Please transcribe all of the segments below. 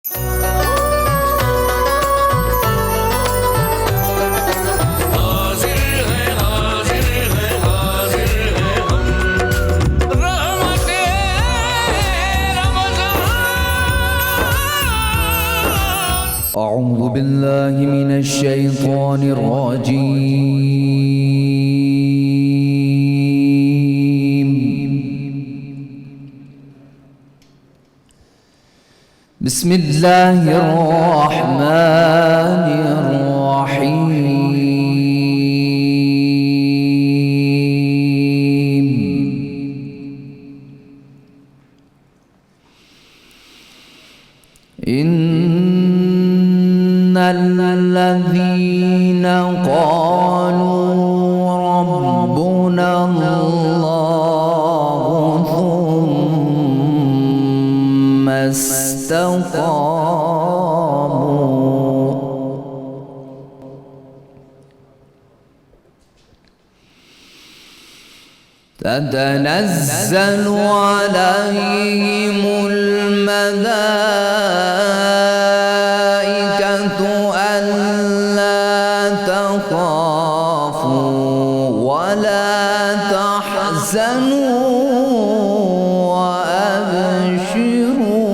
أعوذ بالله من الشيطان الرجيم. بسم الله الرحمن الرحيم. إن الذين قالوا ربنا الله ثم استقاموا تتنزل عليهم الملائكة ألا تخافوا ولا تحزنوا وأبشروا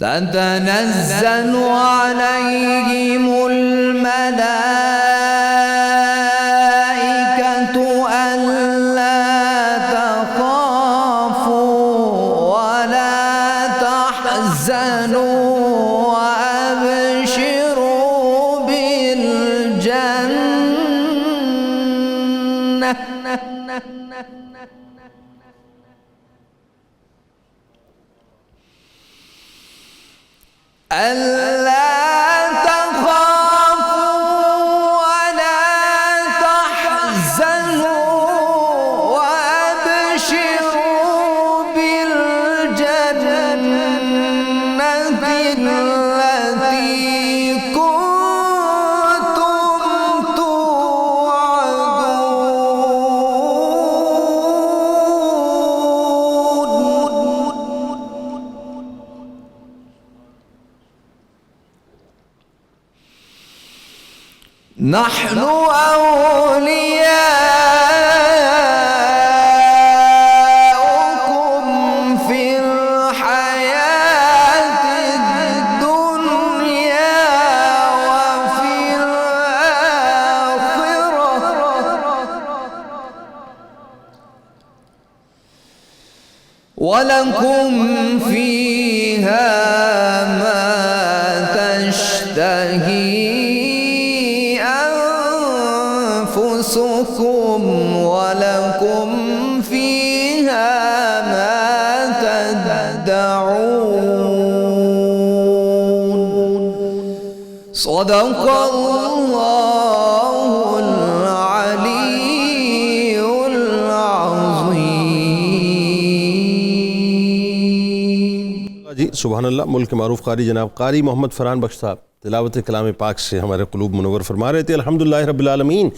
تتنزل عليهم الملائكة ألا تخافوا ولا تحزنوا وأبشروا بالجنة ألا تخافوا ولا تحزنوا وأبشروا بالجنة التي كنتم توعدون. نحن أولياؤكم في الحياة الدنيا وفي الآخرة ولكم فيها ما تشتهي أنفسكم ولكم فيها ما تدعون. صدق الله العلي العظيم. جی سبحان اللہ. ملک معروف قاری جناب قاری محمد فرحان بخش صاحب تلاوت کلام پاک سے ہمارے قلوب منور فرما رہے تھے. الحمدللہ رب العالمین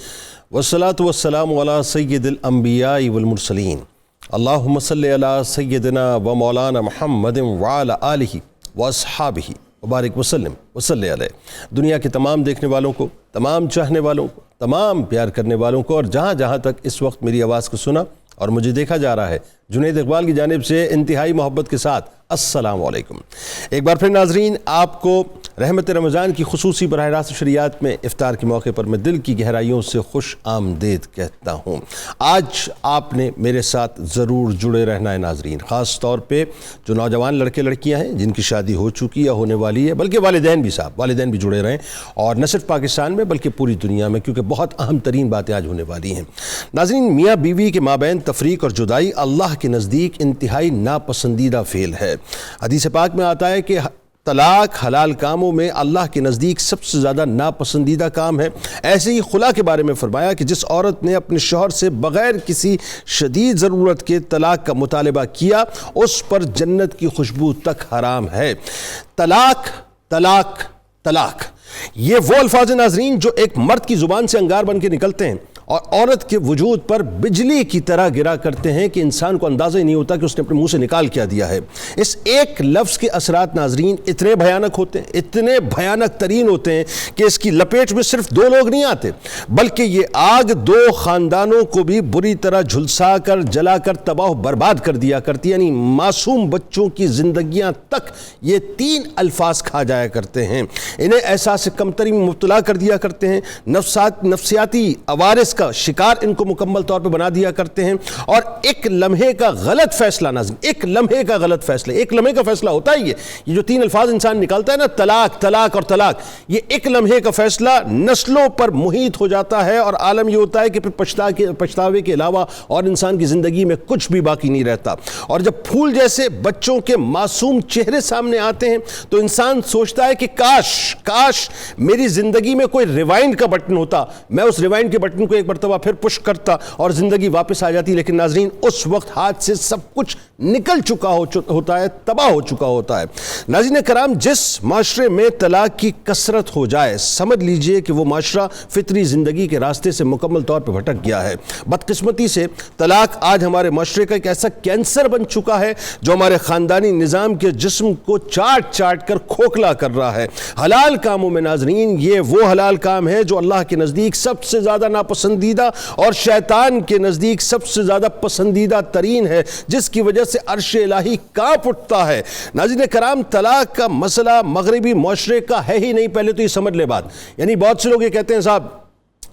والصلاة والسلام علی سید الانبیاء والمرسلین. اللہم صلی علی سیدنا و مولانا محمد وعلی آلہ واصحابہ وبارک وسلم وصلی علیہ. دنیا کے تمام دیکھنے والوں کو، تمام چاہنے والوں کو، تمام پیار کرنے والوں کو، اور جہاں جہاں تک اس وقت میری آواز کو سنا اور مجھے دیکھا جا رہا ہے، جنید اقبال کی جانب سے انتہائی محبت کے ساتھ السلام علیکم. ایک بار پھر ناظرین آپ کو رحمت رمضان کی خصوصی براہ راست شریعت میں افطار کے موقع پر میں دل کی گہرائیوں سے خوش آمدید کہتا ہوں. آج آپ نے میرے ساتھ ضرور جڑے رہنا ہے ناظرین، خاص طور پہ جو نوجوان لڑکے لڑکیاں ہیں جن کی شادی ہو چکی یا ہونے والی ہے، بلکہ والدین بھی جڑے رہیں، اور نہ صرف پاکستان میں بلکہ پوری دنیا میں، کیونکہ بہت اہم ترین باتیں آج ہونے والی ہیں. ناظرین میاں بیوی کے مابین تفریق اور جدائی اللہ کے نزدیک انتہائی ناپسندیدہ فعل ہے. حدیث پاک میں آتا ہے کہ طلاق حلال کاموں میں اللہ کے نزدیک سب سے زیادہ ناپسندیدہ کام ہے. ایسے ہی خلا کے بارے میں فرمایا کہ جس عورت نے اپنے شوہر سے بغیر کسی شدید ضرورت کے طلاق کا مطالبہ کیا اس پر جنت کی خوشبو تک حرام ہے. طلاق طلاق طلاق یہ وہ الفاظ ناظرین جو ایک مرد کی زبان سے انگار بن کے نکلتے ہیں اور عورت کے وجود پر بجلی کی طرح گرا کرتے ہیں کہ انسان کو اندازہ ہی نہیں ہوتا کہ اس نے اپنے منہ سے نکال کیا دیا ہے۔ اس ایک لفظ کے اثرات ناظرین اتنے بھیانک ہوتے ہیں، اتنے بھیانک ترین ہوتے ہیں کہ اس کی لپیٹ میں صرف 2 لوگ نہیں آتے، بلکہ یہ آگ 2 خاندانوں کو بھی بری طرح جھلسا کر جلا کر تباہ و برباد کر دیا کرتی ہے۔ یعنی معصوم بچوں کی زندگیاں تک یہ 3 الفاظ کھا جایا کرتے ہیں، انہیں احساس کمتری میں مبتلا کر دیا کرتے ہیں، نفسیاتی عوارض کا شکار ان کو مکمل طور پہ بنا دیا کرتے ہیں، اور ایک لمحے کا غلط فیصلہ ناظرین، ایک لمحے کا غلط فیصلہ، ایک لمحے کا فیصلہ ہوتا ہی ہے، یہ جو 3 الفاظ انسان نکالتا ہے نا، طلاق، طلاق اور طلاق، یہ ایک لمحے کا فیصلہ نسلوں پر محیط ہو جاتا ہے، اور عالم یہ ہوتا ہے کہ پھر پچھتاوے کے علاوہ اور انسان کی زندگی میں کچھ بھی باقی نہیں رہتا۔ اور جب پھول جیسے بچوں کے معصوم چہرے سامنے آتے ہیں تو انسان سوچتا ہے کہ کاش میری زندگی میں کوئی ریوائنڈ کا بٹن ہوتا، میں اس ریوائنڈ کے بٹن کو ایک مرتبہ پھر پش کرتا اور زندگی واپس آ جاتی، لیکن ناظرین اس وقت ہاتھ سے سب کچھ نکل چکا ہوتا ہے، تباہ ہو چکا ہوتا ہے۔ ناظرین کرام، جس معاشرے میں طلاق کی کثرت ہو جائے سمجھ لیجئے کہ وہ معاشرہ فطری زندگی کے راستے سے مکمل طور پر بھٹک گیا ہے۔ بدقسمتی سے طلاق آج ہمارے معاشرے کا ایک ایسا کینسر بن چکا ہے جو ہمارے خاندانی نظام کے جسم کو چاٹ کر کھوکھلا کر رہا ہے۔ حلال کاموں میں ناظرین یہ وہ حلال کام ہے جو اللہ کے نزدیک سب سے زیادہ ناپسندیدہ اور شیطان کے نزدیک سب سے زیادہ پسندیدہ ترین ہے، جس کی وجہ سے عرش الہی کانپ اٹھتا ہے۔ ناظرین کرام، طلاق کا مسئلہ مغربی معاشرے کا ہے ہی نہیں، پہلے تو یہ سمجھ لے بات۔ یعنی بہت سے لوگ یہ کہتے ہیں صاحب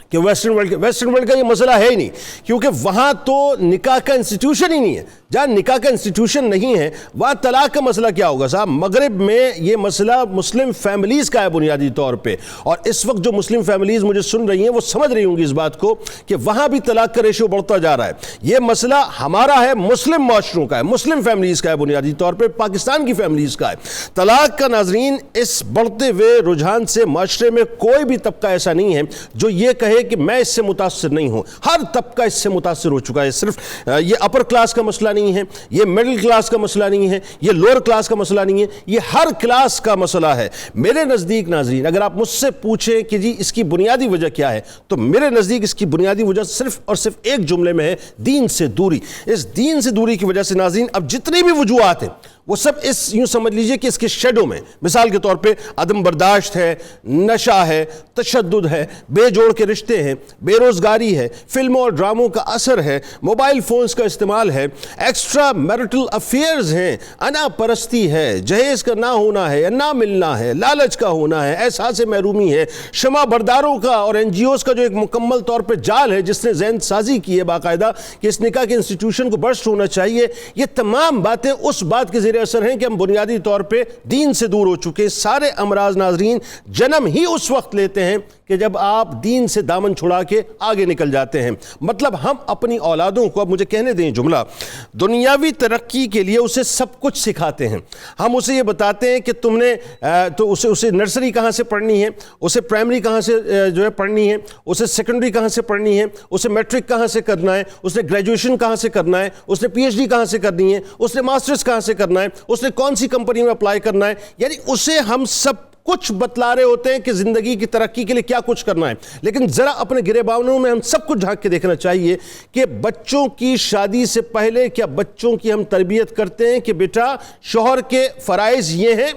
کہ ویسٹرن ورلڈ کا یہ مسئلہ ہے ہی نہیں، کیونکہ وہاں تو نکاح کا انسٹیٹیوشن ہی نہیں ہے۔ جہاں نکاح کا انسٹیٹیوشن نہیں ہے وہاں طلاق کا مسئلہ کیا ہوگا صاحب؟ مغرب میں یہ مسئلہ مسلم فیملیز کا ہے بنیادی طور پہ، اور اس وقت جو مسلم فیملیز مجھے سن رہی ہیں وہ سمجھ رہی ہوں گی اس بات کو کہ وہاں بھی طلاق کا ریشو بڑھتا جا رہا ہے۔ یہ مسئلہ ہمارا ہے، مسلم معاشروں کا ہے، مسلم فیملیز کا ہے، بنیادی طور پہ پاکستان کی فیملیز کا ہے۔ طلاق کا ناظرین اس بڑھتے ہوئے رجحان سے معاشرے میں کوئی بھی طبقہ ایسا نہیں ہے جو یہ کہے کہ میں اس سے متاثر نہیں ہوں۔ ہر طبقہ اس سے متاثر ہو چکا ہے۔ صرف یہ اپر کلاس کا مسئلہ نہیں ہے، یہ مڈل کلاس کا مسئلہ نہیں ہے، یہ لوور کلاس کا مسئلہ نہیں ہے، یہ ہر کلاس کا مسئلہ ہے۔ میرے نزدیک ناظرین اگر آپ مجھ سے پوچھیں کہ جی اس کی بنیادی وجہ کیا ہے، تو میرے نزدیک اس کی بنیادی وجہ صرف اور صرف ایک جملے میں ہے: دین سے دوری۔ اس دین سے دوری کی وجہ سے ناظرین اب جتنی بھی وجوہات ہیں وہ سب یوں سمجھ لیجئے کہ اس کے شیڈو میں، مثال کے طور پہ عدم برداشت ہے، نشہ ہے، تشدد ہے، بے جوڑ کے رشتے ہیں، بے روزگاری ہے، فلموں اور ڈراموں کا اثر ہے، موبائل فونز کا استعمال ہے، ایکسٹرا میرٹل افیئرز ہیں، انا پرستی ہے، جہیز کا نہ ہونا ہے یا نہ ملنا ہے، لالچ کا ہونا ہے، احساس محرومی ہے، شمع برداروں کا اور NGOز کا جو ایک مکمل طور پہ جال ہے جس نے ذہن سازی کی ہے باقاعدہ کہ اس نکاح کے انسٹیٹیوشن کو برسٹ ہونا چاہیے، یہ تمام باتیں اس بات کے زیر اثر ہیں کہ ہم بنیادی طور پہ دین سے دور ہو چکے۔ سارے امراض ناظرین جنم ہی اس وقت لیتے ہیں کہ جب آپ دین سے دامن چھڑا کے آگے نکل جاتے ہیں۔ مطلب ہم اپنی اولادوں کو، اب مجھے کہنے دیں جملہ، دنیاوی ترقی کے لیے اسے سب کچھ سکھاتے ہیں۔ ہم اسے یہ بتاتے ہیں کہ تم نے تو اسے نرسری کہاں سے پڑھنی ہے، اسے پرائمری کہاں سے جو ہے پڑھنی ہے، اسے سیکنڈری کہاں سے پڑھنی ہے، اسے میٹرک کہاں سے کرنا ہے، اس نے گریجویشن کہاں سے کرنا ہے، اس نے PhD کہاں سے کرنی ہے، اس نے ماسٹرز کہاں سے کرنا ہے، اس نے کون سی کمپنی میں اپلائی کرنا ہے۔ یعنی اسے ہم سب کچھ بتلا رہے ہوتے ہیں کہ زندگی کی ترقی کے لیے کیا کچھ کرنا ہے، لیکن ذرا اپنے گریبانوں میں ہم سب کچھ جھانک کے دیکھنا چاہیے کہ بچوں کی شادی سے پہلے کیا بچوں کی ہم تربیت کرتے ہیں کہ بیٹا شوہر کے فرائض یہ ہیں،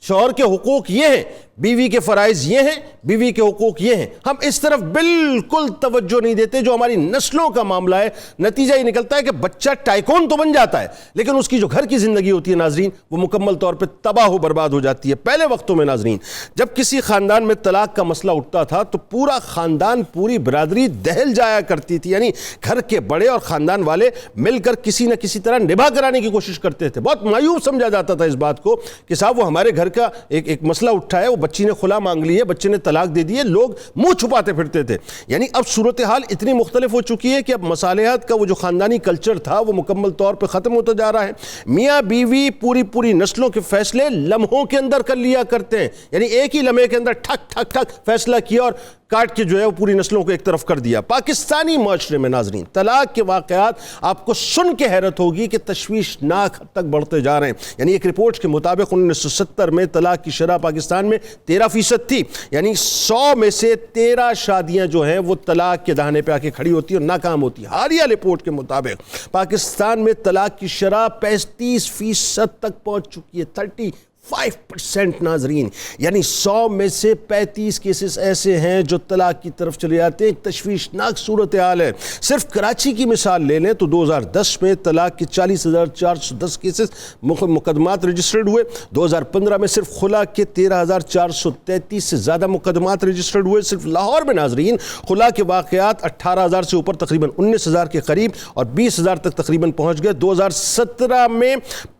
شوہر کے حقوق یہ ہیں، بیوی کے فرائض یہ ہیں، بیوی کے حقوق یہ ہیں۔ ہم اس طرف بالکل توجہ نہیں دیتے، جو ہماری نسلوں کا معاملہ ہے۔ نتیجہ یہ نکلتا ہے کہ بچہ ٹائکون تو بن جاتا ہے لیکن اس کی جو گھر کی زندگی ہوتی ہے ناظرین وہ مکمل طور پہ تباہ و برباد ہو جاتی ہے۔ پہلے وقتوں میں ناظرین جب کسی خاندان میں طلاق کا مسئلہ اٹھتا تھا تو پورا خاندان، پوری برادری دہل جایا کرتی تھی، یعنی گھر کے بڑے اور خاندان والے مل کر کسی نہ کسی طرح نباہ کرانے کی کوشش کرتے تھے۔ بہت مایوس سمجھا جاتا تھا اس بات کو کہ صاحب وہ ہمارے گھر کا ایک مسئلہ اٹھا ہے، وہ بچی نے خلا مانگ لی ہے، بچے نے طلاق دے دی ہے، لوگ منہ چھپاتے پھرتے تھے۔ یعنی اب صورتحال اتنی مختلف ہو چکی ہے کہ اب مصالحت کا وہ جو خاندانی کلچر تھا وہ مکمل طور پہ ختم ہوتا جا رہا ہے۔ میاں بیوی پوری نسلوں کے فیصلے لمحوں کے اندر کر لیا کرتے ہیں، یعنی ایک ہی لمحے کے اندر ٹھک ٹھک ٹھک فیصلہ کیا اور کاٹ کے جو ہے وہ پوری نسلوں کو ایک طرف کر دیا. پاکستانی معاشرے میں ناظرین طلاق کے واقعات آپ کو سن کے حیرت ہوگی کہ تشویشناک حد تک بڑھتے جا رہے ہیں. یعنی ایک رپورٹ کے مطابق 1970 میں طلاق کی شرح پاکستان میں 13% تھی. یعنی 100 میں سے 13 شادیاں جو ہیں وہ طلاق کے دہانے پہ آ کے کھڑی ہوتی ہیں اور ناکام ہوتی ہیں. حالیہ رپورٹ کے مطابق پاکستان میں طلاق کی شرح 35% تک پہنچ چکی ہے. 35% ناظرین. یعنی 100 میں سے 35 کیسز ایسے ہیں جو طلاق کی طرف چلے جاتے ہیں. ایک تشویشناک صورتحال ہے. صرف کراچی کی مثال لے لیں تو 2010 میں طلاق کے 40,410 کیسز مقدمات رجسٹرڈ ہوئے. 2015 میں صرف خلا کے 13,433 سے زیادہ مقدمات رجسٹرڈ ہوئے. صرف لاہور میں ناظرین خلا کے واقعات 18,000 سے اوپر تقریباً 19,000 کے قریب اور 20,000 تک تقریباً پہنچ گئے. 2017 میں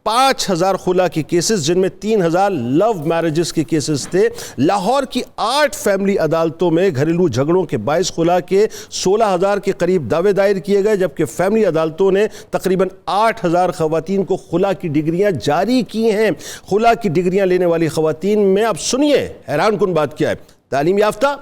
5,000 خلا کے کیسز جن میں 3,000 لو میرجز کے کیسز تھے. لاہور کی 8 فیملی عدالتوں میں گھریلو جھگڑوں کے باعث خلا کے 16,000 کے قریب دعوے دائر کیے گئے جبکہ فیملی عدالتوں نے تقریباً 8,000 خواتین کو خلا کی ڈگریاں جاری کی ہیں. خلا کی ڈگریاں لینے والی خواتین میں اب سنیے حیران کن بات کیا ہے. تعلیم یافتہ،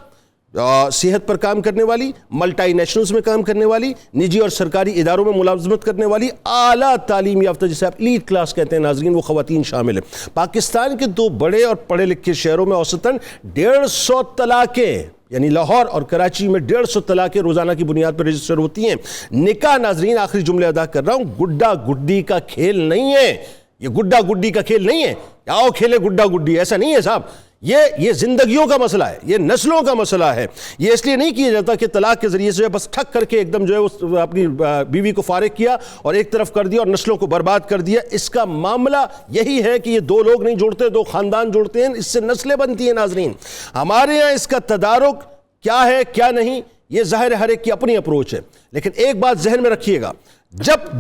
صحت پر کام کرنے والی، ملٹی نیشنلز میں کام کرنے والی، نجی اور سرکاری اداروں میں ملازمت کرنے والی، اعلیٰ تعلیم یافتہ جسے آپ ایلیٹ کلاس کہتے ہیں ناظرین، وہ خواتین شامل ہیں. پاکستان کے 2 بڑے اور پڑھے لکھے شہروں میں اوسطاً 150 طلاقیں، یعنی لاہور اور کراچی میں 150 طلاقیں روزانہ کی بنیاد پر رجسٹر ہوتی ہیں. نکاح ناظرین آخری جملے ادا کر رہا ہوں، گڈا گڈی کا کھیل نہیں ہے. یہ گڈا گڈی کا کھیل نہیں ہے، آؤ کھیلے گڈا گڈی، ایسا نہیں ہے صاحب. یہ زندگیوں کا مسئلہ ہے، یہ نسلوں کا مسئلہ ہے. یہ اس لیے نہیں کیا جاتا کہ طلاق کے ذریعے سے بس ٹھک کر کے ایک دم جو ہے اپنی بیوی کو فارغ کیا اور ایک طرف کر دیا اور نسلوں کو برباد کر دیا. اس کا معاملہ یہی ہے کہ یہ 2 لوگ نہیں جوڑتے، 2 خاندان جوڑتے ہیں، اس سے نسلیں بنتی ہیں ناظرین. ہمارے یہاں اس کا تدارک کیا ہے کیا نہیں یہ ظاہر ہر ایک کی اپنی اپروچ ہے. لیکن ایک بات ذہن میں رکھیے گا،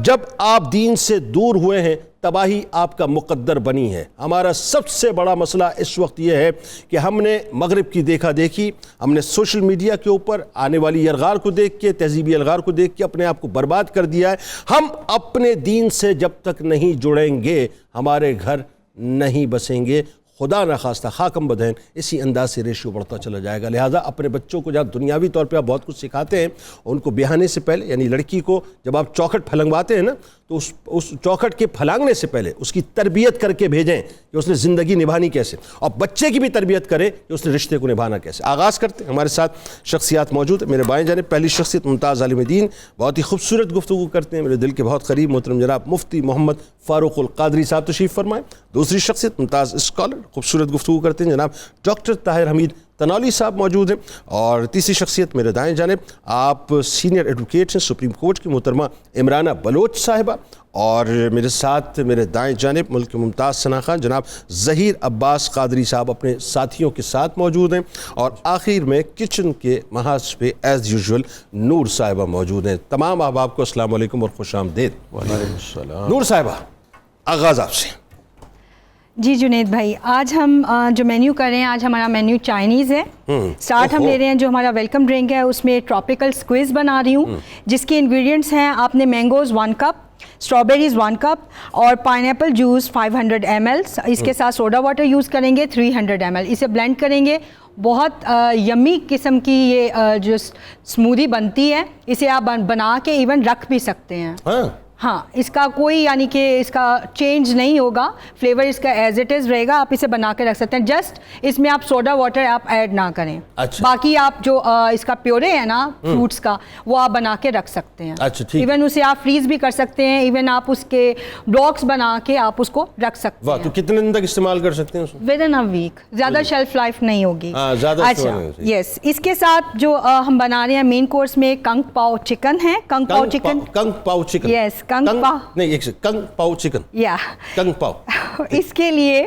جب آپ دین سے دور ہوئے ہیں تباہی آپ کا مقدر بنی ہے. ہمارا سب سے بڑا مسئلہ اس وقت یہ ہے کہ ہم نے مغرب کی دیکھا دیکھی، ہم نے سوشل میڈیا کے اوپر آنے والی الغار کو دیکھ کے، تہذیبی الغار کو دیکھ کے اپنے آپ کو برباد کر دیا ہے. ہم اپنے دین سے جب تک نہیں جڑیں گے ہمارے گھر نہیں بسیں گے. خدا نخواستہ خاکم بدہن اسی انداز سے ریشیو بڑھتا چلا جائے گا. لہٰذا اپنے بچوں کو جب دنیاوی طور پہ آپ بہت کچھ سکھاتے ہیں، ان کو بیاہنے سے پہلے، یعنی لڑکی کو جب آپ چوکھٹ پھلنگواتے ہیں نا تو اس چوکھٹ کے پھلانگنے سے پہلے اس کی تربیت کر کے بھیجیں کہ اس نے زندگی نبھانی کیسے، اور بچے کی بھی تربیت کرے کہ اس نے رشتے کو نبھانا کیسے. آغاز کرتے ہیں. ہمارے ساتھ شخصیات موجود ہیں. میرے بائیں جانب پہلی شخصیت ممتاز عالم دین، بہت ہی خوبصورت گفتگو کرتے ہیں، میرے دل کے بہت قریب، محترم جناب مفتی محمد فاروق القادری صاحب تشریف فرمائیں. دوسری شخصیت ممتاز اسکالر، خوبصورت گفتگو کرتے ہیں، جناب ڈاکٹر طاہر حمید تنولی صاحب موجود ہیں. اور تیسری شخصیت میرے دائیں جانب آپ سینئر ایڈوکیٹ ہیں سپریم کورٹ کی محترمہ عمرانہ بلوچ صاحبہ. اور میرے ساتھ میرے دائیں جانب ملک کے ممتاز ثناء جناب ظہیر عباس قادری صاحب اپنے ساتھیوں کے ساتھ موجود ہیں. اور آخر میں کچن کے محاذ پہ ایز یوزول نور صاحبہ موجود ہیں. تمام احباب کو السلام علیکم اور خوش آمدید. وعلیکم السلام. نور صاحبہ آغاز آپ سے. جی جنید بھائی، آج ہم جو مینیو کر رہے ہیں، آج ہمارا مینیو چائنیز ہے. سٹارٹ ہم لے رہے ہیں جو ہمارا ویلکم ڈرنک ہے، اس میں ٹراپیکل سکویز بنا رہی ہوں جس کے انگریڈینٹس ہیں آپ نے مینگوز 1 کپ، اسٹرابیریز 1 کپ اور پائن ایپل جوس 500 ml. اس کے ساتھ سوڈا واٹر یوز کریں گے 300 ml. اسے بلینڈ کریں گے. بہت یمی قسم کی یہ جو اسمودی بنتی ہے. اسے آپ بنا کے ایون رکھ بھی سکتے ہیں. ہاں، اس کا کوئی یعنی کہ اس کا چینج نہیں ہوگا، فلیور اس کا ایز اٹ از رہے گا. آپ اسے بنا کے رکھ سکتے ہیں. جسٹ اس میں آپ سوڈا واٹر آپ ایڈ نہ کریں. باقی آپ جو اس کا پیورے ہے نا فروٹس کا، وہ آپ بنا کے رکھ سکتے ہیں. ایون اسے آپ فریز بھی کر سکتے ہیں. ایون آپ اس کے بلاکس بنا کے آپ اس کو رکھ سکتے ہیں. تو کتنے دن تک استعمال کر سکتے ہیں؟ Within a week. زیادہ شیلف لائف نہیں ہوگی. اچھا یس. اس کے ساتھ جو ہم بنا رہے ہیں مین کورس میں کنگ پاؤ چکن ہے. کنگ پاؤ چکن یس کنگ پاؤ چکن. کنگ پاؤ. اس کے لیے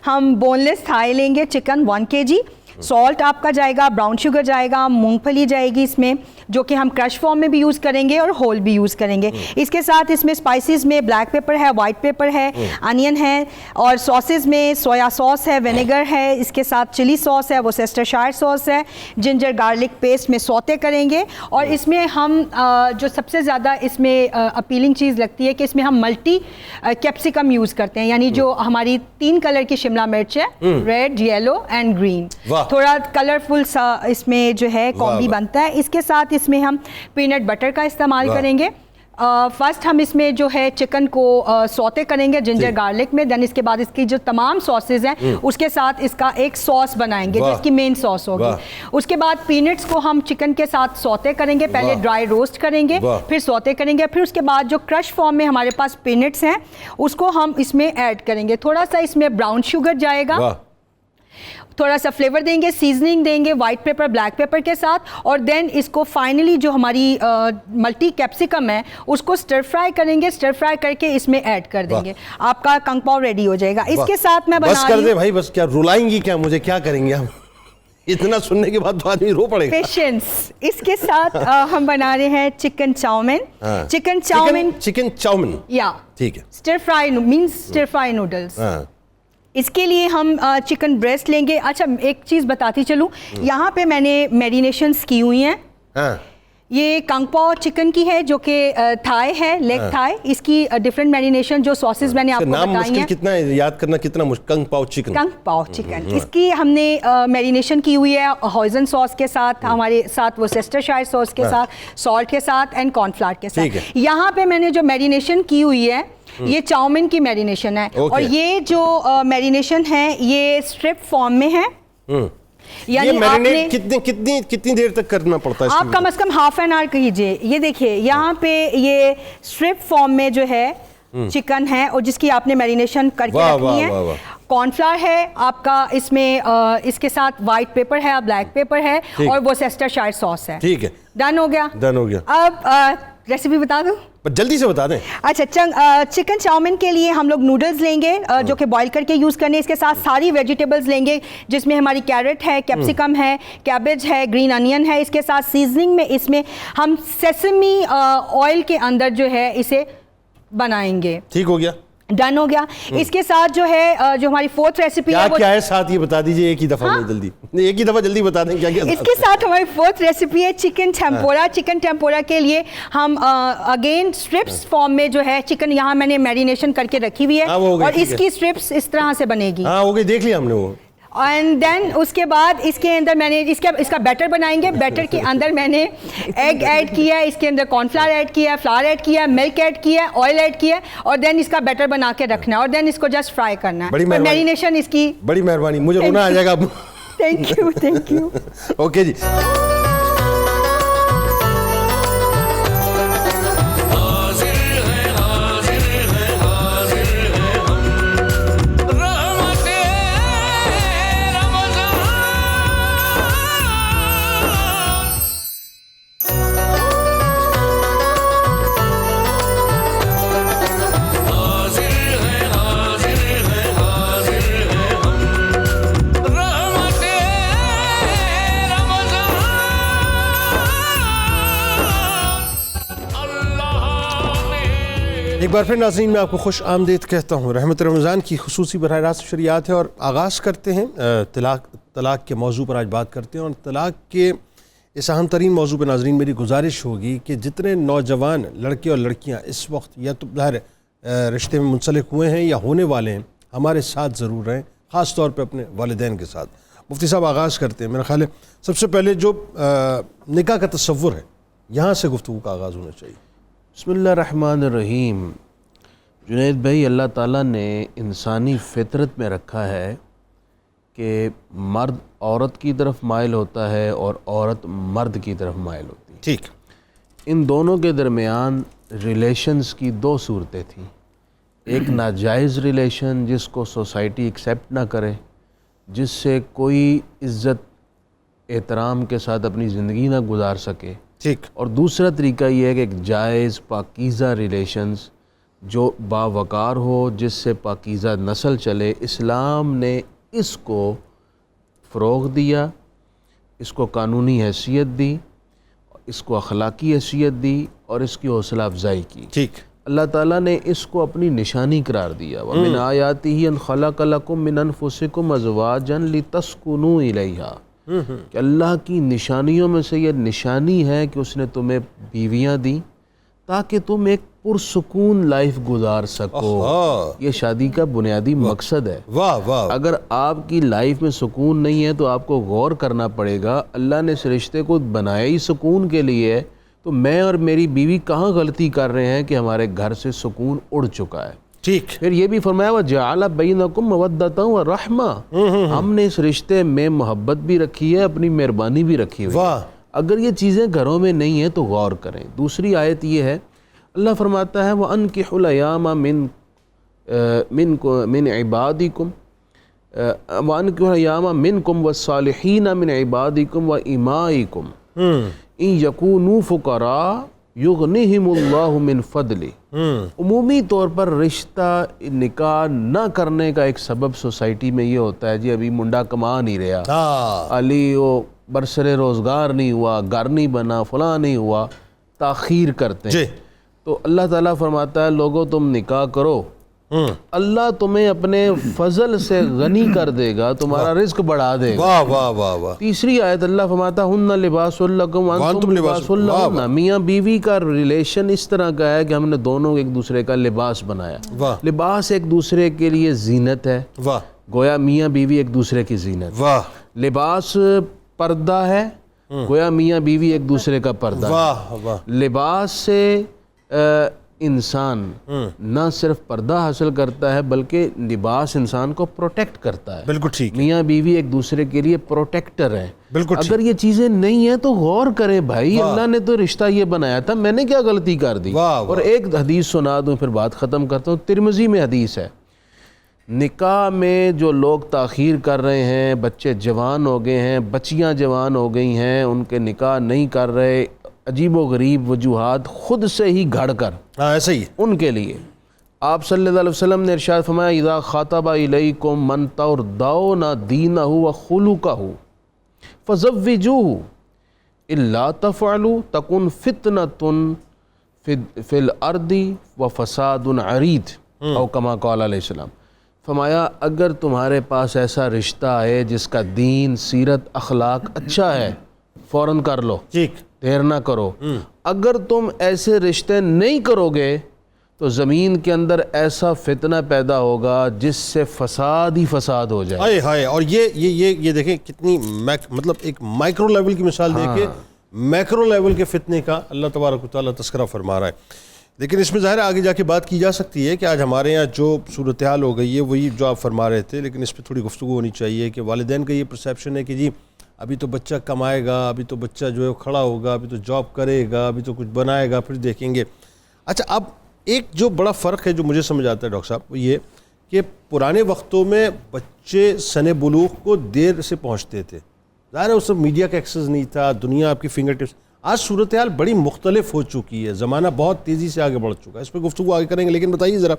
ہم بون لیس تھائی لیں گے چکن 1 kg. سالٹ آپ کا جائے گا، براؤن شوگر جائے گا، مونگ پھلی جائے گی اس میں، جو کہ ہم کرش فارم میں بھی یوز کریں گے اور ہول بھی یوز کریں گے. اس کے ساتھ اس میں اسپائسیز میں بلیک پیپر ہے، وائٹ پیپر ہے، انین ہے، اور ساسز میں سویا ساس ہے، ونیگر ہے. اس کے ساتھ چلی ساس ہے، وہ سیسٹرشائر ساس ہے. جنجر گارلک پیسٹ میں سوتے کریں گے. اور اس میں ہم جو سب سے زیادہ اس میں اپیلنگ چیز لگتی ہے کہ اس میں ہم ملٹی کیپسیکم یوز کرتے ہیں. یعنی جو ہماری 3 کلر کی شملہ مرچ ہے، ریڈ، یلو اینڈ گرین. تھوڑا کلرفل سا اس میں جو ہے کامبی بنتا ہے. اس کے ساتھ اس میں ہم پینٹ بٹر کا استعمال کریں گے. فرسٹ ہم اس میں جو ہے چکن کو سوتے کریں گے جنجر گارلک میں. دین اس کے بعد اس کی جو تمام ساسز ہیں اس کے ساتھ اس کا ایک سوس بنائیں گے جو اس کی مین سوس ہوگی. اس کے بعد پینٹس کو ہم چکن کے ساتھ سوتے کریں گے. پہلے ڈرائی روسٹ کریں گے, پھر سوتے کریں گے. پھر اس کے بعد جو کرش فارم میں ہمارے پاس پینٹس ہیں اس کو ہم اس میں ایڈ کریں گے. تھوڑا سا اس میں براؤن شوگر جائے گا, تھوڑا سا فلیور دیں گے, سیزننگ دیں گے وائٹ پیپر بلیک پیپر کے ساتھ. اور دین اس کو فائنلی جو ہماری ملٹی کیپسیکم ہے اس کو سٹر فرائی کریں گے. سٹر فرائی کر کے اس میں ایڈ کر دیں گے. آپ کا کنگ پاؤ ریڈی ہو جائے گا. اس کے ساتھ میں بس کر دیں بھائی, بس کیا رلائیں گی کیا مجھے, کیا کریں گے ہم؟ اتنا سننے کے بعد تو آدمی رو پڑے گا. پیشنس. اس کے ساتھ ہم بنا رہے ہیں چکن چاؤمن. چکن چاؤمن یا ٹھیک ہے, سٹر فرائی مینس سٹر فرائی نوڈلز. اس کے لیے ہم چکن بریسٹ لیں گے. اچھا ایک چیز بتاتی چلوں, یہاں پہ میں نے میرینیشنز کی ہوئی ہیں. یہ کنگ پاؤ چکن کی ہے جو کہ تھائی ہے, لیگ تھائی. اس کی ڈفرینٹ میرینیشن جو ساسز میں نے آپ کو بتائی ہیں. کتنا یاد کرنا کتنا مشکل. کنگ پاؤ چکن اس کی ہم نے میرینیشن کی ہوئی ہے ہوئزن ساس کے ساتھ, ہمارے ساتھ ورسیسٹرشائر ساس کے ساتھ, سالٹ کے ساتھ اینڈ کارن فلاور کے ساتھ. یہاں پہ میں نے جو میرینیشن کی ہوئی ہے یہ چاؤمن کی میرینیشن ہے. اور یہ جو میرینیشن ہے یہ اسٹرپ فارم میں ہے. یعنی کتنی دیر تک کرنا پڑتا ہے؟ آپ کم از کم ہاف این آور کیجیے. یہ دیکھیے یہاں پہ یہ اسٹرپ فارم میں جو ہے چکن ہے اور جس کی آپ نے میرینیشن کر کے رکھنی ہے. کارن فلاور ہے آپ کا, اس میں اس کے ساتھ وائٹ پیپر ہے, بلیک پیپر ہے, اور ورسیسٹرشائر ساس ہے. ٹھیک ہے, ڈن ہو گیا. اب ریسیپی بتا دوں, جلدی سے بتا دیں. اچھا چکن چاؤمن کے لیے ہم لوگ نوڈلز لیں گے جو کہ بوائل کر کے یوز کرنے. اس کے ساتھ ساری ویجیٹیبلز لیں گے جس میں ہماری کیرٹ ہے, کیپسیکم ہے, کیبج ہے, گرین انین ہے. اس کے ساتھ سیزننگ میں اس میں ہم سیسمی آئل کے اندر جو ہے اسے بنائیں گے. ٹھیک ہو گیا, ڈن ہو گیا. اس کے ساتھ جو ہے جو ہماری فورتھ ریسیپی ہے کیا ہے ساتھ یہ بتا دیجئے ایک ہی دفعہ میں جلدی, ایک ہی دفعہ جلدی بتا دیں کیا کیا. اس کے ساتھ ہماری فورتھ ریسیپی ہے چکن ٹیمپورا. چکن ٹیمپورا کے لیے ہم اگین اسٹرپس فارم میں جو ہے چکن یہاں میں نے میرینیشن کر کے رکھی ہوئی ہے اور اس کی اسٹرپس اس طرح سے بنے گی. ہاں ہو گئی, دیکھ لیا ہم نے وہ. اینڈ دین اس کے بعد اس کے اندر میں نے اس کا بیٹر بنائیں گے. بیٹر کے اندر میں نے ایگ ایڈ کیا ہے, اس کے اندر کارن فلاور ایڈ کیا ہے, فلاور ایڈ کیا ہے, ملک ایڈ کیا ہے, آئل ایڈ کیا ہے, اور دین اس کا بیٹر بنا کے رکھنا ہے اور دین اس کو جسٹ فرائی کرنا ہے. میرینیشن اس کی. بڑی مہربانی, مجھے رونا آ جائے گا. Thank you. اوکے جی. ایک بار پھر ناظرین میں آپ کو خوش آمدید کہتا ہوں. رحمت رمضان کی خصوصی براہ راست شریعت ہے اور آغاز کرتے ہیں طلاق کے موضوع پر آج بات کرتے ہیں. اور طلاق کے اس اہم ترین موضوع پہ ناظرین میری گزارش ہوگی کہ جتنے نوجوان لڑکے اور لڑکیاں اس وقت یا تو ظاہر رشتے میں منسلک ہوئے ہیں یا ہونے والے ہیں, ہمارے ساتھ ضرور رہیں, خاص طور پہ اپنے والدین کے ساتھ. مفتی صاحب آغاز کرتے ہیں. میرا خیال ہے سب سے پہلے جو نکاح کا تصور ہے یہاں سے گفتگو کا آغاز ہونا چاہیے. بسم اللہ الرحمن الرحیم. جنید بھائی, اللہ تعالیٰ نے انسانی فطرت میں رکھا ہے کہ مرد عورت کی طرف مائل ہوتا ہے اور عورت مرد کی طرف مائل ہوتی ہے. ٹھیک. ان دونوں کے درمیان ریلیشنز کی دو صورتیں تھیں. ایک ناجائز ریلیشن جس کو سوسائٹی ایکسیپٹ نہ کرے, جس سے کوئی عزت احترام کے ساتھ اپنی زندگی نہ گزار سکے. ٹھیک. اور دوسرا طریقہ یہ ہے کہ ایک جائز پاکیزہ ریلیشنز جو باوقار ہو, جس سے پاکیزہ نسل چلے. اسلام نے اس کو فروغ دیا, اس کو قانونی حیثیت دی, اس کو اخلاقی حیثیت دی اور اس کی حوصلہ افزائی کی. ٹھیک. اللہ تعالیٰ نے اس کو اپنی نشانی قرار دیا. وَمِنْ آیَاتِهِ أَنْ خَلَقَ لَكُم مِّنْ أَنفُسِكُمْ أَزْوَاجًا لِتَسْكُنُوا إِلَيْهَا. کہ اللہ کی نشانیوں میں سے یہ نشانی ہے کہ اس نے تمہیں بیویاں دیں تاکہ تم ایک پرسکون لائف گزار سکو. یہ شادی کا بنیادی مقصد ہے. واہ واہ. اگر آپ کی لائف میں سکون نہیں ہے تو آپ کو غور کرنا پڑے گا. اللہ نے اس رشتے کو بنایا ہی سکون کے لیے، تو میں اور میری بیوی کہاں غلطی کر رہے ہیں کہ ہمارے گھر سے سکون اڑ چکا ہے. ٹھیک. پھر یہ بھی فرمایا وَجَعَلَ بَيْنَكُمْ مَوَدَّةً وَرَحْمَةً، ہم نے اس رشتے میں محبت بھی رکھی ہے، اپنی مہربانی بھی رکھی ہوئی ہے. اگر یہ چیزیں گھروں میں نہیں ہیں تو غور کریں. دوسری آیت یہ ہے، اللہ فرماتا ہے وَأَنْكِحُوا الْأَيَامَ مِنْ عِبَادِكُمْ وَأَنْكِحُوا الْأَيَامَ مِنْكُمْ وَالصَّالِحِينَ مِنْ عِبَادِكُمْ وَإِمَائِكُمْ إِنْ يَكُونُوا فُقَرَاءَ یغنیہم اللہ من فضلہ. عمومی طور پر رشتہ نکاح نہ کرنے کا ایک سبب سوسائٹی میں یہ ہوتا ہے، جی ابھی منڈا کما نہیں رہا، علی وہ برسر روزگار نہیں ہوا، گھر نہیں بنا، فلاں نہیں ہوا، تاخیر کرتے ہیں. تو اللہ تعالیٰ فرماتا ہے لوگوں تم نکاح کرو، اللہ تمہیں اپنے فضل سے غنی کر دے گا، تمہارا رزق بڑھا دے گا. واہ واہ واہ واہ. تیسری آیت اللہ فرماتا ہے ہن لباس لکم وانتم لباس لہن. میاں بیوی کا ریلیشن اس طرح کا ہے کہ ہم نے دونوں ایک دوسرے کا لباس بنایا. لباس ایک دوسرے کے لیے زینت ہے، گویا میاں بیوی ایک دوسرے کی زینت. لباس پردہ ہے، گویا میاں بیوی ایک دوسرے کا پردہ ہے. لباس سے انسان نہ صرف پردہ حاصل کرتا ہے بلکہ لباس انسان کو پروٹیکٹ کرتا ہے. بالکل ٹھیک. میاں بیوی ایک دوسرے کے لیے پروٹیکٹر ہیں. بالکل. اگر یہ چیزیں نہیں ہیں تو غور کریں بھائی، اللہ نے تو رشتہ یہ بنایا تھا، میں نے کیا غلطی کر دی. اور ایک حدیث سنا دوں پھر بات ختم کرتا ہوں. ترمذی میں حدیث ہے، نکاح میں جو لوگ تاخیر کر رہے ہیں، بچے جوان ہو گئے ہیں، بچیاں جوان ہو گئی ہیں، ان کے نکاح نہیں کر رہے، عجیب و غریب وجوہات خود سے ہی گھڑ کر، ایسا ہی ان کے لیے آپ صلی اللہ علیہ وسلم نے ارشاد فرمایا اذا خاطب الیکم من ترضون دینہ وخلقہ فزوجوہ الا تفعلوا تکن فتنۃ فی الارض وفساد عریض او کما قال علیہ السلام. فرمایا اگر تمہارے پاس ایسا رشتہ ہے جس کا دین، سیرت، اخلاق اچھا ہے، فوراً کر لو، دیر نہ کرو. اگر تم ایسے رشتے نہیں کرو گے تو زمین کے اندر ایسا فتنہ پیدا ہوگا جس سے فساد ہی فساد ہو جائے. ہائے ہائے. اور یہ دیکھیں کتنی مطلب ایک مائکرو لیول کی مثال دے کے میکرو لیول کے فتنے کا اللہ تبارک و تعالیٰ تذکرہ فرما رہا ہے. لیکن اس میں ظاہر آگے جا کے بات کی جا سکتی ہے کہ آج ہمارے یہاں جو صورتحال ہو گئی ہے وہی جو آپ فرما رہے تھے، لیکن اس پہ تھوڑی گفتگو ہونی چاہیے کہ والدین کا یہ پرسیپشن ہے کہ جی ابھی تو بچہ کمائے گا، ابھی تو بچہ جو ہے کھڑا ہوگا، ابھی تو جاب کرے گا، ابھی تو کچھ بنائے گا، پھر دیکھیں گے. اچھا اب ایک جو بڑا فرق ہے جو مجھے سمجھ آتا ہے ڈاکٹر صاحب وہ یہ کہ پرانے وقتوں میں بچے سن بلوغ کو دیر سے پہنچتے تھے، ظاہر ہے اس وقت میڈیا کا ایکسس نہیں تھا، دنیا آپ کی فنگر ٹپس. آج صورتحال بڑی مختلف ہو چکی ہے، زمانہ بہت تیزی سے آگے بڑھ چکا ہے، اس پہ گفتگو آگے کریں گے. لیکن بتائیے ذرا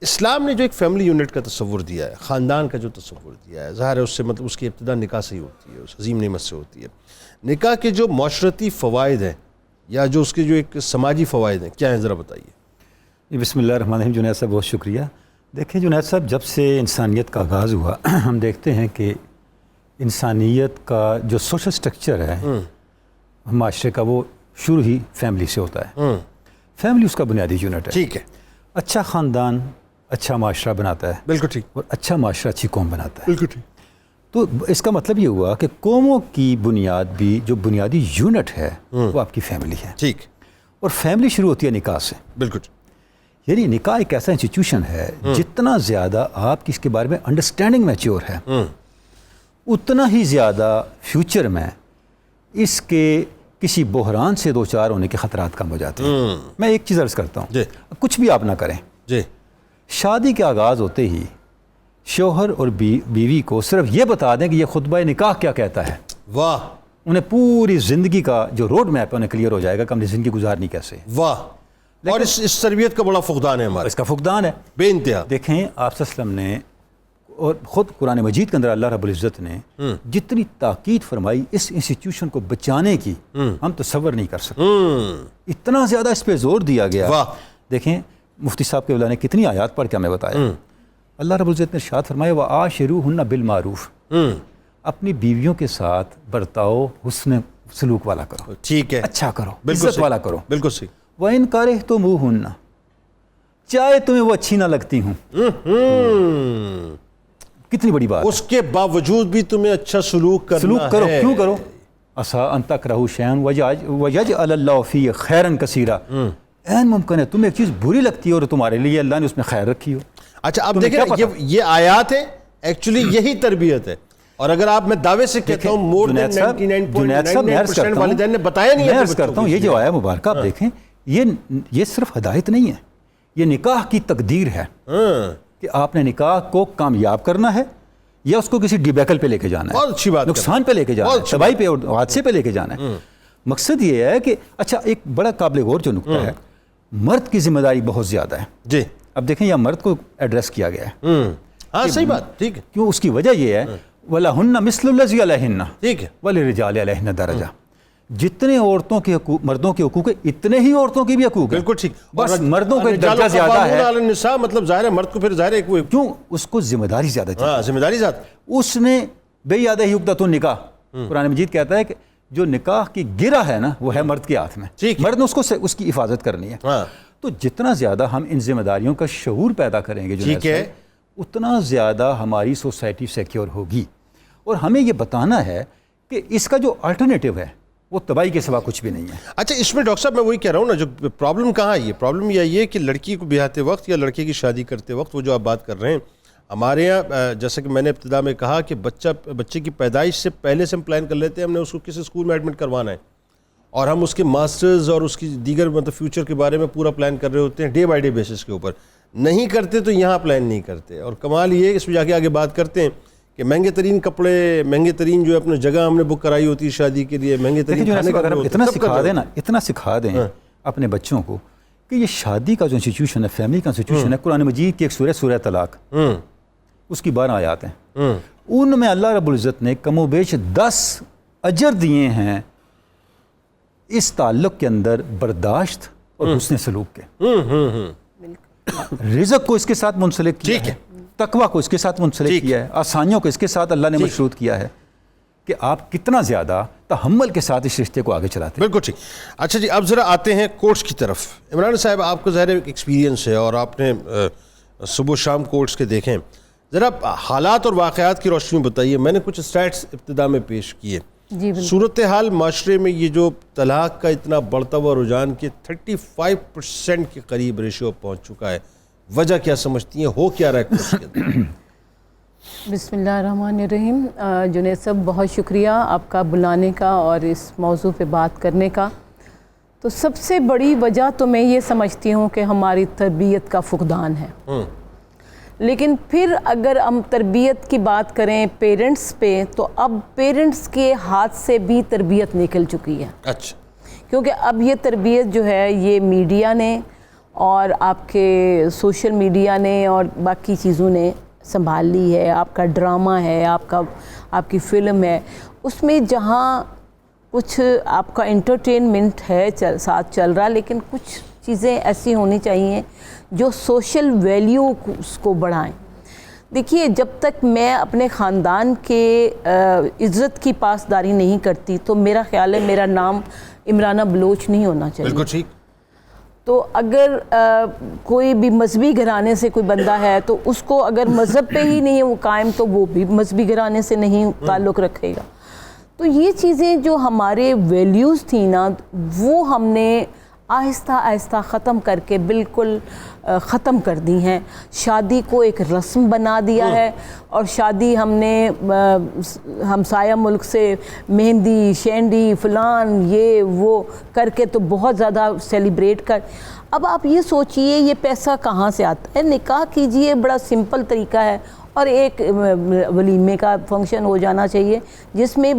اسلام نے جو ایک فیملی یونٹ کا تصور دیا ہے، خاندان کا جو تصور دیا ہے، ظاہر ہے اس سے مطلب اس کی ابتدا نکاح سے ہی ہوتی ہے، اس عظیم نعمت سے ہوتی ہے. نکاح کے جو معاشرتی فوائد ہیں یا جو اس کے جو ایک سماجی فوائد ہیں کیا ہیں ذرا بتائیے. بسم اللہ الرحمن الرحیم. جنید صاحب بہت شکریہ. دیکھیں جنید صاحب، جب سے انسانیت کا آغاز ہوا ہم دیکھتے ہیں کہ انسانیت کا جو سوشل سٹرکچر ہے معاشرے کا وہ شروع ہی فیملی سے ہوتا ہے. فیملی اس کا بنیادی یونٹ ہے. ٹھیک ہے. اچھا خاندان اچھا معاشرہ بناتا ہے. بالکل ٹھیک. اور اچھا معاشرہ اچھی قوم بناتا ہے. بالکل ٹھیک. تو اس کا مطلب یہ ہوا کہ قوموں کی بنیاد بھی جو بنیادی یونٹ ہے وہ آپ کی فیملی ہے. ٹھیک. اور فیملی شروع ہوتی ہے نکاح سے. بالکل. یعنی نکاح ایک ایسا انسٹیٹیوشن ہے جتنا زیادہ آپ کی اس کے بارے میں انڈرسٹینڈنگ میچور ہے اتنا ہی زیادہ فیوچر میں اس کے کسی بحران سے دو چار ہونے کے خطرات کم ہو جاتے ہیں. میں ایک چیز عرض کرتا ہوں، کچھ بھی آپ نہ کریں، شادی کے آغاز ہوتے ہی شوہر اور بیوی کو صرف یہ بتا دیں کہ یہ خطبہ نکاح کیا کہتا ہے. واہ. انہیں پوری زندگی کا جو روڈ میپ ہے انہیں کلیئر ہو جائے گا کہ ہم نے زندگی گزارنی کیسے. واہ. اور اس تربیت کا بڑا فقدان ہے ہمارا. اس کا فقدان ہے بے انتہا. دیکھیں آپ صلی اللہ علیہ وسلم نے اور خود قرآن مجید کے اندر اللہ رب العزت نے جتنی تاکید فرمائی اس انسٹیٹیوشن کو بچانے کی ہم تصور نہیں کر سکتے. اتنا زیادہ اس پہ زور دیا گیا. دیکھیں مفتی صاحب کے نے کتنی آیات پڑھ کے ہمیں بتایا. اللہ رب العزت نے ارشاد فرمایا وَعَاشِرُوهُنَّ بِالْمَعْرُوفِ، اپنی بیویوں کے ساتھ برتاؤ حسن سلوک والا کرو. ٹھیک ہے. اچھا کرو، عزت والا کرو. بالکل صحیح. وَإِن كَرِهْتُمُوهُنَّ، چاہے تمہیں وہ اچھی نہ لگتی ہوں. کتنی بڑی بات. اس کے باوجود بھی تمہیں اچھا سلوک کرنا کرو. ہے. کیوں کرو؟ عَسَىٰ أَن تَكْرَهُوا شَيْئًا وَيَجْعَلَ اللَّهُ فِيهِ خَيْرًا كَثِيرًا. عین ممکن ہے تمہیں ایک چیز بری لگتی ہے اور تمہارے لیے اللہ نے اس میں خیر رکھی ہو. اچھا اب دیکھیں یہ آیات ہیں، ایکچولی یہی تربیت ہے. اور اگر آپ میں دعوے سے کہتا ہوں مور دین 99.99% والدین نے بتایا نہیں ہے. میں عرض کرتا ہوں یہ جو آیا مبارکہ آپ دیکھیں، یہ صرف ہدایت نہیں ہے، یہ نکاح کی تقدیر ہے کہ آپ نے نکاح کو کامیاب کرنا ہے یا اس کو کسی ڈیبیکل پہ لے کے جانا ہے. بہت اچھی بات. نقصان پہ لے کے جانا ہے، تباہی پہ اور حادثے پہ لے کے جانا ہے. مقصد یہ ہے کہ اچھا ایک بڑا قابل غور جو نکتہ ہے، مرد کی ذمہ داری بہت زیادہ ہے. جی اب دیکھیں یہاں مرد کو ایڈریس کیا گیا ہے. ہاں صحیح بات، ٹھیک ہے. کیوں؟ اس کی وجہ یہ ہے وَلَهُنَّ مِثْلُ الَّذِي عَلَيْهِنَّ ٹھیک ہے. وَلِلرِّجَالِ عَلَيْهِنَّ دَرَجَةٌ. جتنے عورتوں کے حقوق، مردوں کے حقوق ہیں، اتنے ہی عورتوں کے بھی حقوق ہیں. بالکل ٹھیک. بس مردوں کا ایک درجہ زیادہ ہے. النساء مطلب ظاہر ہے مرد کو پھر ظاہر ہے کیوں؟ اس کو ذمہ داری زیادہ تھی. ہاں ذمہ داری زیادہ. اس نے بے یاد ہے عقدۃ النکاح، قرآن مجید کہتا ہے کہ جو نکاح کی گرہ ہے نا وہ ہے مرد کے ہاتھ میں. مرد نے اس کی حفاظت کرنی ہے. تو جتنا زیادہ ہم ان ذمہ داریوں کا شعور پیدا کریں گے جو ہے اتنا زیادہ ہماری سوسائٹی سیکیور ہوگی. اور ہمیں یہ بتانا ہے کہ اس کا جو الٹرنیٹیو ہے وہ تباہی کے سوا کچھ بھی نہیں ہے. اچھا اس میں ڈاکٹر صاحب میں وہی کہہ رہا ہوں نا، جو پرابلم کہاں ہے؟ یہ پرابلم یہ ہے کہ لڑکی کو بیاہتے وقت یا لڑکے کی شادی کرتے وقت وہ جو آپ بات کر رہے ہیں، ہمارے یہاں جیسا کہ میں نے ابتدا میں کہا کہ بچے کی پیدائش سے پہلے سے ہم پلان کر لیتے ہیں ہم نے اس کو کس اسکول میں ایڈمٹ کروانا ہے، اور ہم اس کے ماسٹرز اور اس کی دیگر مطلب فیوچر کے بارے میں پورا پلان کر رہے ہوتے ہیں ڈے بائی ڈے بیسس کے اوپر. نہیں کرتے تو یہاں پلان نہیں کرتے. اور کمال یہ ہے کہ اس میں جا کے آگے بات کرتے ہیں کہ مہنگے ترین کپڑے، مہنگے ترین جو اپنے جگہ ہم نے بک کرائی ہوتی ہے شادی کے لیے، مہنگے ترین کھانے کا اتنا سکھا دیں اپنے بچوں کو کہ یہ شادی کا جو انسٹیٹیوشن ہے، فیملی کا انسٹیٹیوشن ہے، قرآن مجید کی ایک سورہ طلاق، اس کی 12 آیات ہیں. ان میں اللہ رب العزت نے کم و بیش 10 اجر دیے ہیں اس تعلق کے اندر برداشت اور حسن سلوک کے. رزق کو اس کے ساتھ منسلک کیا ہے، تقوی کو اس کے ساتھ منسلک کیا ہے، آسانیوں کو اس کے ساتھ اللہ نے مشروط کیا ہے کہ آپ کتنا زیادہ تحمل کے ساتھ اس رشتے کو آگے چلاتے ہیں. بالکل ٹھیک. اچھا جی اب ذرا آتے ہیں کورٹس کی طرف. عمران صاحب آپ کو ظاہر ایکسپیرینس ہے اور آپ نے صبح شام کورٹس کے دیکھیں، ذرا حالات اور واقعات کی روشنی میں بتائیے. میں نے کچھ اسٹیٹس ابتدا میں پیش کیے. صورتحال معاشرے میں یہ جو طلاق کا اتنا بڑھتا ہوا رجحان کہ 35% کے قریب ریشیو پہنچ چکا ہے، وجہ کیا سمجھتی ہیں؟ ہو کیا رہا ہے؟ بسم اللہ الرحمن الرحیم. جنید صاحب بہت شکریہ آپ کا بلانے کا اور اس موضوع پہ بات کرنے کا. تو سب سے بڑی وجہ تو میں یہ سمجھتی ہوں کہ ہماری تربیت کا فقدان ہے. لیکن پھر اگر ہم تربیت کی بات کریں پیرنٹس پہ، تو اب پیرنٹس کے ہاتھ سے بھی تربیت نکل چکی ہے. اچھا. کیونکہ اب یہ تربیت جو ہے یہ میڈیا نے اور آپ کے سوشل میڈیا نے اور باقی چیزوں نے سنبھال لی ہے. آپ کا ڈرامہ ہے، آپ کی فلم ہے، اس میں جہاں کچھ آپ کا انٹرٹینمنٹ ہے ساتھ چل رہا، لیکن کچھ چیزیں ایسی ہونی چاہیے جو سوشل ویلیو کو بڑھائیں. دیکھیے جب تک میں اپنے خاندان کے عزت کی پاسداری نہیں کرتی تو میرا خیال ہے میرا نام عمرانہ بلوچ نہیں ہونا چاہیے. بالکل ٹھیک. تو اگر کوئی بھی مذہبی گھرانے سے کوئی بندہ ہے تو اس کو اگر مذہب پہ ہی نہیں ہے وہ قائم تو وہ بھی مذہبی گھرانے سے نہیں تعلق رکھے گا. تو یہ چیزیں جو ہمارے ویلیوز تھیں نا وہ ہم نے آہستہ آہستہ ختم کر کے بالکل ختم کر دی ہیں. شادی کو ایک رسم بنا دیا ہے اور شادی ہم نے ہمسایہ ملک سے مہندی شینڈی فلان یہ وہ کر کے تو بہت زیادہ سیلیبریٹ کر. اب آپ یہ سوچئے یہ پیسہ کہاں سے آتا ہے؟ نکاح کیجئے، بڑا سمپل طریقہ ہے اور ایک ولیمے کا فنکشن ہو جانا چاہیے جس میں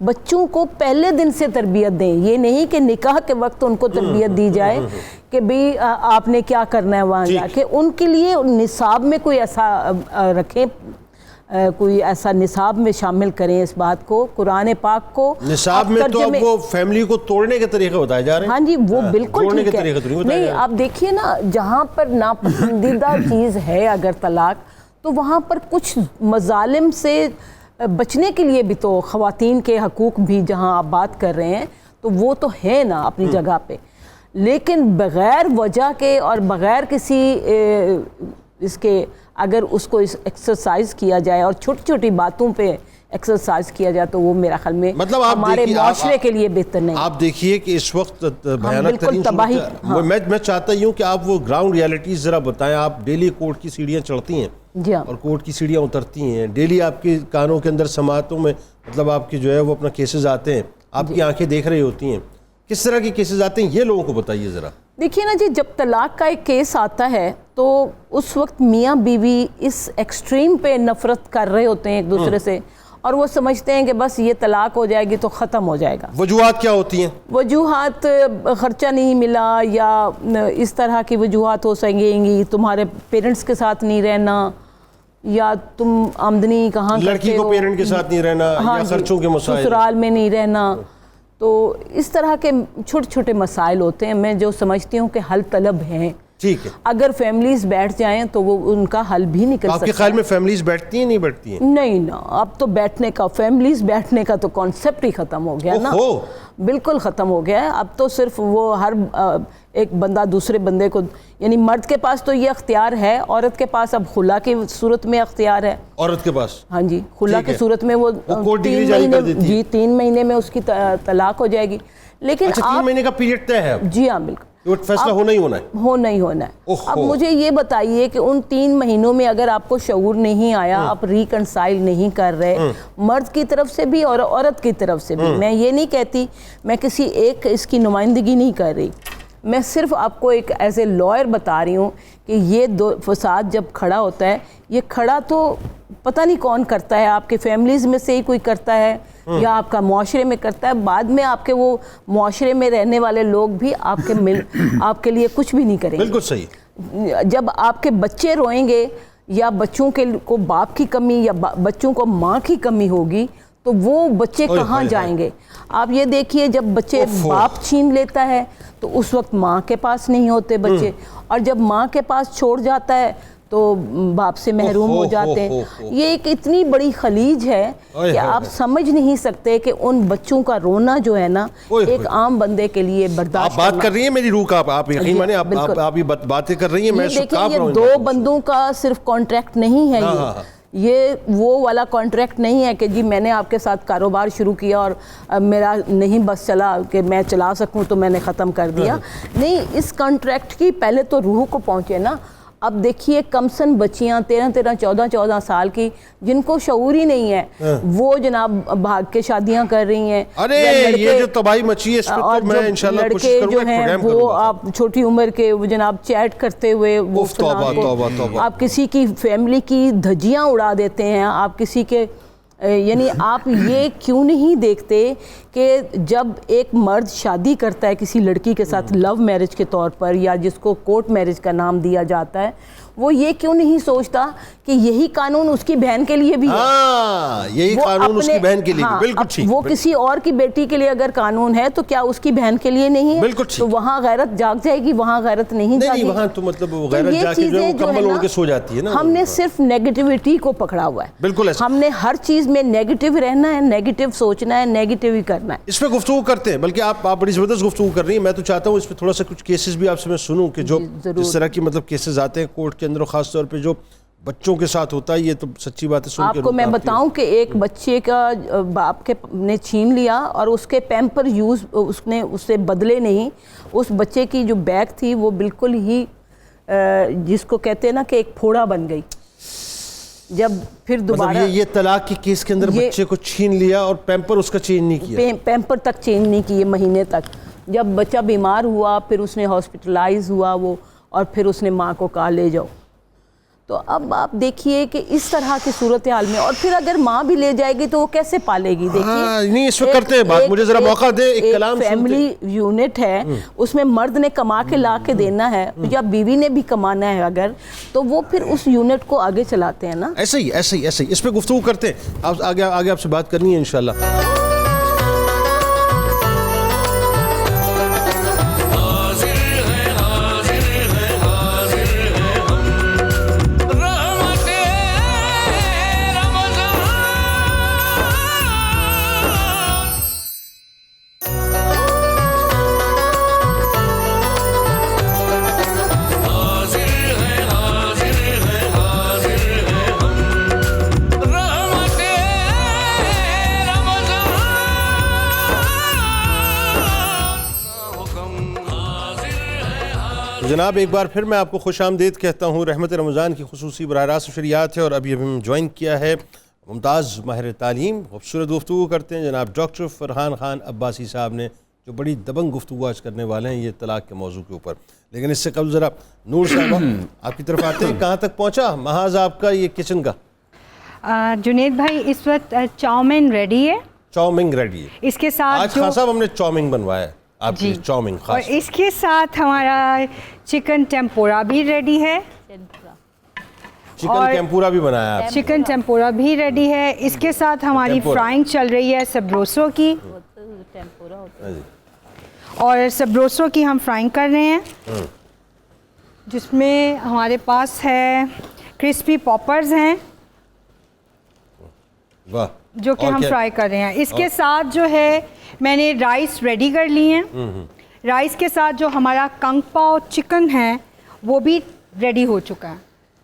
بچوں کو پہلے دن سے تربیت دیں. یہ نہیں کہ نکاح کے وقت ان کو تربیت دی جائے کہ بھئی آپ نے کیا کرنا ہے وہاں جا کے. ان کے لیے نصاب میں کوئی ایسا رکھیں، کوئی ایسا نصاب میں شامل کریں اس بات کو. قرآن پاک کو نصاب میں تو اب وہ فیملی کو توڑنے کے طریقے بتائے جا رہے ہیں. ہاں جی وہ بالکل ٹھیک ہے. نہیں آپ دیکھیے نا جہاں پر ناپسندیدہ چیز ہے اگر طلاق، تو وہاں پر کچھ مظالم سے بچنے کے لیے بھی تو خواتین کے حقوق بھی جہاں آپ بات کر رہے ہیں تو وہ تو ہے نا اپنی جگہ پہ. لیکن بغیر وجہ کے اور بغیر کسی اس کے اگر اس کو ایکسرسائز کیا جائے اور چھوٹی چھوٹی باتوں پہ ایکسرسائز کیا جائے تو وہ میرا خیال میں مطلب ہمارے معاشرے کے لیے بہتر نہیں. آپ دیکھیے کہ اس وقت بھیانک بالکل ترین تباہی. میں چاہتا ہوں کہ آپ وہ گراؤنڈ ریالٹیز ذرا بتائیں. آپ ڈیلی کورٹ کی سیڑھیاں چڑھتی ہیں جی ہاں, اور کورٹ کی سیڑھیاں اترتی ہیں, ڈیلی آپ کے کانوں کے اندر سماعتوں میں مطلب آپ کی جو ہے وہ اپنا کیسز آتے ہیں, آپ کی آنکھیں دیکھ رہی ہوتی ہیں, کس طرح کے کیسز آتے ہیں یہ لوگوں کو بتائیے ذرا. دیکھیے نا جی, جب طلاق کا ایک کیس آتا ہے تو اس وقت میاں بیوی اس ایکسٹریم پہ نفرت کر رہے ہوتے ہیں ایک دوسرے سے, اور وہ سمجھتے ہیں کہ بس یہ طلاق ہو جائے گی تو ختم ہو جائے گا. وجوہات کیا ہوتی ہیں؟ وجوہات خرچہ نہیں ملا یا اس طرح کی وجوہات ہو سکیں گی, تمہارے پیرنٹس کے ساتھ نہیں رہنا, یا تم آمدنی کہاں کرتے ہو, لڑکی کو پیرنٹ کے ساتھ نہیں رہنا, یا خرچوں کے مسائل, سسرال میں نہیں رہنا. تو اس طرح کے چھوٹے چھوٹے مسائل ہوتے ہیں, میں جو سمجھتی ہوں کہ حل طلب ہیں. ٹھیک ہے, اگر فیملیز بیٹھ جائیں تو وہ ان کا حل بھی نکل سکتا ہے. آپ کے خیال میں فیملیز بیٹھتی ہیں نہیں بیٹھتی ہیں؟ نہیں نا, اب تو بیٹھنے کا, فیملیز بیٹھنے کا تو کانسیپٹ ہی ختم ہو گیا نا, بالکل ختم ہو گیا ہے. اب تو صرف وہ ہر ایک بندہ دوسرے بندے کو, یعنی مرد کے پاس تو یہ اختیار ہے, عورت کے پاس اب خلا کی صورت میں اختیار ہے. عورت کے پاس, ہاں جی, خلا کی صورت میں وہ 3 مہینے میں اس کی طلاق ہو جائے گی. لیکن 3 مہینے کا پیریڈ طے ہے؟ جی ہاں بالکل, فیصلہ ہونا ہی ہونا ہے, ہونا ہی ہونا ہے. اب مجھے یہ بتائیے کہ ان 3 مہینوں میں اگر آپ کو شعور نہیں آیا, آپ ریکنسائل نہیں کر رہے, مرد کی طرف سے بھی اور عورت کی طرف سے بھی, میں یہ نہیں کہتی, میں کسی ایک اس کی نمائندگی نہیں کر رہی, میں صرف آپ کو ایک ایز اے لائر بتا رہی ہوں کہ یہ دو فساد جب کھڑا ہوتا ہے, یہ کھڑا تو پتہ نہیں کون کرتا ہے, آپ کے فیملیز میں سے ہی کوئی کرتا ہے یا آپ کا معاشرے میں کرتا ہے, بعد میں آپ کے وہ معاشرے میں رہنے والے لوگ بھی آپ کے لیے کچھ بھی نہیں کریں گے. بالکل صحیح. جب آپ کے بچے روئیں گے یا بچوں کو باپ کی کمی یا بچوں کو ماں کی کمی ہوگی تو وہ بچے کہاں جائیں گے. آپ یہ دیکھیے, جب بچے باپ چھین لیتا ہے تو اس وقت ماں کے پاس نہیں ہوتے بچے, اور جب ماں کے پاس چھوڑ جاتا ہے تو باپ سے محروم ہو جاتے ہیں. یہ ایک اتنی بڑی خلیج ہے کہ آپ سمجھ نہیں سکتے کہ ان بچوں کا رونا جو ہے نا ایک عام بندے کے لیے برداشت. آپ بات کر رہی ہیں میری روح کا, آپ یقین مانیں, آپ یہ باتیں کر رہی ہیں, میں دیکھیں یہ 2 بندوں کا صرف کانٹریکٹ نہیں ہے, یہ وہ والا کانٹریکٹ نہیں ہے کہ جی میں نے آپ کے ساتھ کاروبار شروع کیا اور میرا نہیں بس چلا کہ میں چلا سکوں تو میں نے ختم کر دیا. نہیں, اس کانٹریکٹ کی پہلے تو روح کو پہنچے نا. اب دیکھیے کمسن بچیاں 13-14 سال کی جن کو شعور ہی نہیں ہے, وہ جناب بھاگ کے شادیاں کر رہی ہیں. ارے یہ جو تباہی مچی ہے اس پہ تو میں انشاءاللہ کوشش کروں گا ایک پروگرام کروں. وہ آپ چھوٹی عمر کے جناب چیٹ کرتے ہوئے وہ آپ کسی کی فیملی کی دھجیاں اڑا دیتے ہیں, آپ کسی کے, یعنی آپ یہ کیوں نہیں دیکھتے کہ جب ایک مرد شادی کرتا ہے کسی لڑکی کے ساتھ لو میرج کے طور پر یا جس کو کورٹ میرج کا نام دیا جاتا ہے, وہ یہ کیوں نہیں سوچتا کہ یہی قانون اس کی بہن کے لیے بھی ہے. یہی قانون اس کی بہن کے لیے بھی, بالکل ٹھیک. وہ کسی اور کی بیٹی کے لیے اگر قانون ہے تو کیا اس کی بہن کے لیے نہیں ہے؟ بالکل ٹھیک. تو وہاں غیرت جاگ جائے گی, وہاں غیرت نہیں جاگی. نہیں, وہاں تو مطلب غیرت جا کے جو ہے وہ کمبل اوڑھ کے سو جاتی ہے نا. ہم نے صرف نیگیٹیوٹی کو پکڑا ہوا ہے. بالکل ایسا. ہم نے ہر چیز میں نیگیٹیو رہنا ہے, نیگیٹیو سوچنا ہے, نیگیٹیو ہی کرنا ہے. اس پہ گفتگو کرتے ہیں, بلکہ آپ بڑی زبردست گفتگو کر رہی ہیں. میں تو چاہتا ہوں اس پہ تھوڑا سا کچھ کیسز بھی آپ سے میں سنوں کہ جو جس طرح کی مطلب کیسز آتے ہیں کورٹ کے اندر, اور خاص طور پہ جو بچوں کے ساتھ ہوتا ہے. یہ تو سچی بات ہے. سن کے آپ کو میں بتاؤں کہ ایک بچے کا باپ کے نے چھین لیا اور اس کے پیمپر یوز اس نے اس سے بدلے نہیں. اس بچے کی جو بیگ تھی وہ بالکل ہی جس کو کہتے ہیں نا کہ ایک پھوڑا بن گئی. جب پھر دوبارہ یہ طلاق کے کیس کے اندر بچے کو چھین لیا اور پیمپر اس کا چینج نہیں کیا, پیمپر تک چینج نہیں کیے مہینے تک. جب بچہ بیمار ہوا پھر اس نے ہاسپٹلائز ہوا وہ, اور پھر اس نے ماں کو کہا لے جاؤ. تو اب آپ دیکھیے کہ اس طرح کی صورتحال میں, اور پھر اگر ماں بھی لے جائے گی تو وہ کیسے پالے گی؟ دیکھیے نہیں, اس وقت کرتے ہیں بات, مجھے ذرا موقع دے, ایک کلام سنتے. فیملی یونٹ ہے, اس میں مرد نے کما کے لا کے دینا ہے یا بیوی نے بھی کمانا ہے اگر, تو وہ پھر اس یونٹ کو آگے چلاتے ہیں نا. ایسے ہی ایسے ہی ایسے ہی اس پہ گفتگو کرتے ہیں. آگے آپ سے بات کرنی ہے انشاءاللہ. جناب ایک بار پھر میں آپ کو خوش آمدید کہتا ہوں. رحمت رمضان کی خصوصی براہ راست نشریات ہے اور ابھی ہم جوائن کیا ہے ممتاز ماہر تعلیم, خوبصورت گفتگو کرتے ہیں جناب ڈاکٹر فرحان خان عباسی صاحب نے, جو بڑی دبنگ گفتگو آج کرنے والے ہیں یہ طلاق کے موضوع کے اوپر. لیکن اس سے قبل ذرا نور صاحبہ آپ کی طرف آتے ہیں, کہاں تک پہنچا محاذ آپ کا یہ کچن کا؟ جنید بھائی اس وقت چاؤمین ریڈی ہے. چاؤمنگ ریڈی ہے اس کے ساتھ آج خان صاحب ہم نے چاؤمنگ بنوایا ہے آپ کی چاؤمنگ اور خاص, اس کے ساتھ ہمارا چکن ٹیمپورا بھی ریڈی ہے. چکن ٹیمپورا بھی بنایا آپ. چکن ٹیمپورا بھی ریڈی ہے. اس کے ساتھ ہماری فرائنگ چل رہی ہے سبروسو کی, اور سبروسو کی ہم فرائنگ کر رہے ہیں جس میں ہمارے پاس ہے کرسپی پاپرز ہیں واہ, جو کہ ہم فرائی کر رہے ہیں. اس کے ساتھ جو ہے میں نے رائس ریڈی کر لی ہیں. رائس کے ساتھ جو ہمارا کنگ پاؤ چکن ہے وہ بھی ریڈی ہو چکا ہے,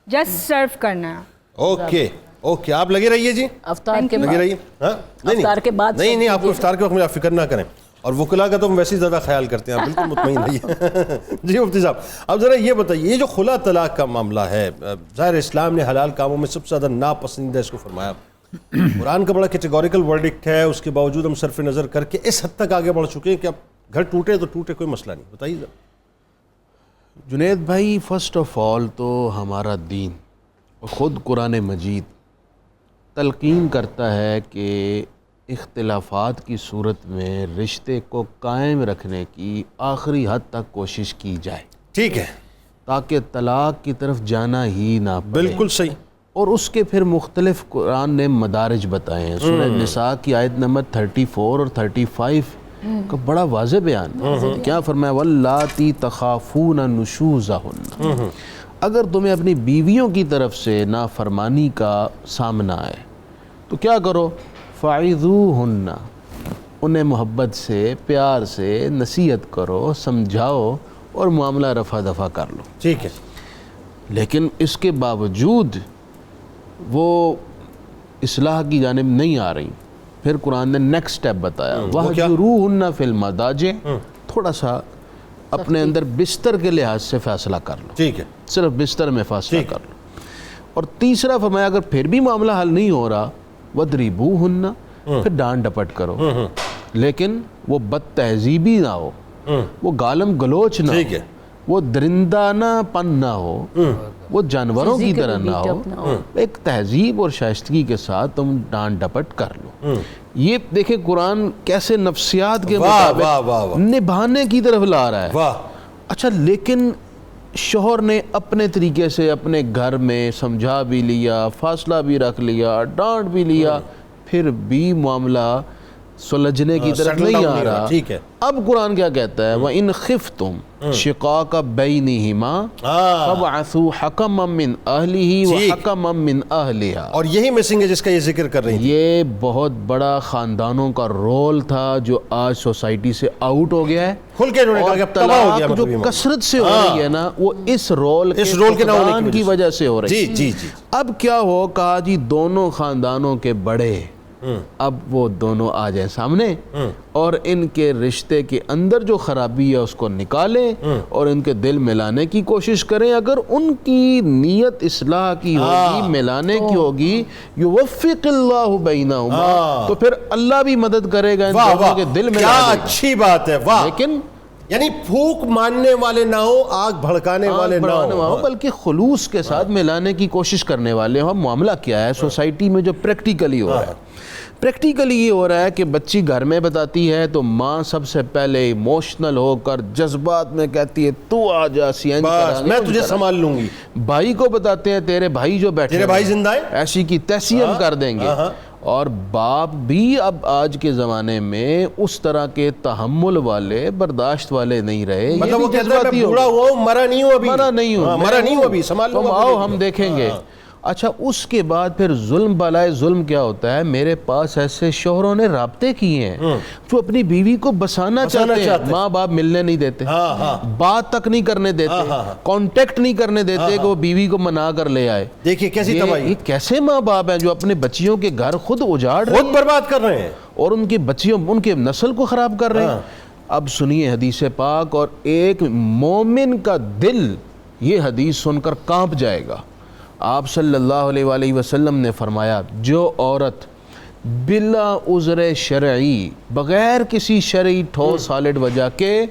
جسٹ سرو کرنا ہے. اوکے اوکے آپ لگے رہیے جی, افطار کے لگے رہیے. ہاں افطار کے بعد نہیں آپ کو افطار کے وقت میں آپ فکر نہ کریں, اور وکلا کا تو ہم ویسے ہی زیادہ خیال کرتے ہیں, آپ بالکل مطمئن رہیے. جی مفتی صاحب اب ذرا یہ بتائیے, یہ جو خلا طلاق کا معاملہ ہے, ظاہر اسلام نے حلال کاموں میں سب سے زیادہ ناپسندیدہ اس کو فرمایا. قرآن کا بڑا کیٹیگوریکل ورڈکٹ ہے, اس کے باوجود ہم صرف نظر کر کے اس حد تک آگے بڑھ چکے ہیں کہ اب گھر ٹوٹے تو ٹوٹے, کوئی مسئلہ نہیں. بتائیے ذرا. جنید بھائی فرسٹ آف آل تو ہمارا دین اور خود قرآن مجید تلقین کرتا ہے کہ اختلافات کی صورت میں رشتے کو قائم رکھنے کی آخری حد تک کوشش کی جائے. ٹھیک ہے, تاکہ طلاق کی طرف جانا ہی نہ پڑے. بالکل صحیح. اور اس کے پھر مختلف قرآن نے مدارج بتائے ہیں. سورہ نساء کی آیت نمبر 34 اور 35 کا بڑا واضح بیان. کیا فرمایا, واللاتی تخافون نشوزہن, اگر تمہیں اپنی بیویوں کی طرف سے نافرمانی کا سامنا ہے تو کیا کرو, فعظوہن, انہیں محبت سے پیار سے نصیحت کرو, سمجھاؤ اور معاملہ رفع دفع کر لو. ٹھیک ہے, لیکن اس کے باوجود وہ اصلاح کی جانب نہیں آ رہی, پھر قرآن نے نیکسٹ سٹیپ بتایا, وَهْجُرُوهُنَّ فِي الْمَضَاجِعِ, تھوڑا سا اپنے اندر بستر کے لحاظ سے فیصلہ کر لو. ٹھیک ہے, صرف بستر میں فیصلہ کر لو. اور تیسرا فرمایا اگر پھر بھی معاملہ حل نہیں ہو رہا, وَضْرِبُوهُنَّ, پھر ڈانٹ ڈپٹ کرو, لیکن وہ بد تہذیبی نہ ہو, وہ گالم گلوچ نہ ہو, وہ درندانہ پن نہ ہو, وہ جانوروں کی طرح نہ ہو, ایک تہذیب اور شائستگی کے ساتھ تم ڈانٹ ڈپٹ کر لو. یہ دیکھیں قرآن کیسے نفسیات کے مطابق نبھانے کی طرف لا رہا ہے. اچھا, لیکن شوہر نے اپنے طریقے سے اپنے گھر میں سمجھا بھی لیا, فاصلہ بھی رکھ لیا, ڈانٹ بھی لیا, پھر بھی معاملہ سلجھنے کی طرف نہیں آ رہا. اب قرآن کیا کہتا ہے, وَإِنْ خِفْتُمْ شِقَاقَ بَيْنِهِمَا فَابْعَثُوا حَكَمًا مِّنْ أَهْلِهِ وَحَكَمًا مِّنْ أَهْلِهَا. اور یہی مسنگ ہے جس کا یہ ذکر کر رہی ہیں. یہ بہت بڑا خاندانوں کا رول تھا جو آج سوسائٹی سے آؤٹ ہو گیا ہے. کھل کے انہوں نے کہا کہ طلاق جو کثرت سے ہو رہی ہے نا, وہ اس رول کے فقدان کی وجہ سے ہو رہی ہے. جی. اب کیا ہو, کہا جی دونوں خاندانوں کے بڑے اب وہ دونوں آ جائیں سامنے اور ان کے رشتے کے اندر جو خرابی ہے اس کو نکالیں اور ان کے دل ملانے کی کوشش کریں. اگر ان کی نیت اصلاح کی ہوگی, ملانے کی ہوگی, یوفق اللہ بینہما, تو پھر اللہ بھی مدد کرے گا ان دونوں کے دل ملانے. کیا اچھی بات ہے, واہ. لیکن یعنی پھونک ماننے والے نہ ہو, آگ بھڑکانے والے نہ ہو, بلکہ خلوص کے ساتھ ملانے کی کوشش کرنے والے ہوں. معاملہ کیا ہے سوسائٹی میں جو پریکٹیکلی ہو رہا ہے, پریکٹیکلی یہ ہو رہا ہے کہ بچی گھر میں بتاتی ہے تو ماں سب سے پہلے ایموشنل ہو کر جذبات میں کہتی ہے تو آ جا سینج کرا, میں تجھے سنبھال لوں گی. بھائی کو بتاتے ہیں تیرے بھائی جو بیٹھے تیرے بھائی زندہ ہیں, ایسی کی تیسی ہم کر دیں گے. اور باپ بھی اب آج کے زمانے میں اس طرح کے تحمل والے, برداشت والے نہیں رہے. مطلب وہ کہتا ہے میں بوڑھا ہوا ہوں, مرا نہیں ہوں ابھی, سنبھال لوں گا, آؤ ہم دیکھیں گے. اچھا, اس کے بعد پھر ظلم بالائے ظلم کیا ہوتا ہے. میرے پاس ایسے شوہروں نے رابطے کیے ہیں جو اپنی بیوی کو بسانا چاہتے ہیں, ماں باپ ملنے نہیں دیتے, بات تک نہیں کرنے دیتے, کانٹیکٹ نہیں کرنے دیتے کہ وہ بیوی کو منا کر لے آئے. دیکھیے کیسی تباہی. یہ کیسے ماں باپ ہیں جو اپنے بچیوں کے گھر خود اجاڑ رہے ہیں, خود برباد کر رہے ہیں اور ان کی بچیوں, ان کے نسل کو خراب کر رہے ہیں. اب سنیے حدیث پاک، اور ایک مومن کا دل یہ حدیث سن کر کانپ جائے گا۔ آپ صلی اللہ علیہ وآلہ وسلم نے فرمایا جو عورت بلا عذر شرعی، بغیر کسی شرعی ٹھوس سالڈ وجہ کے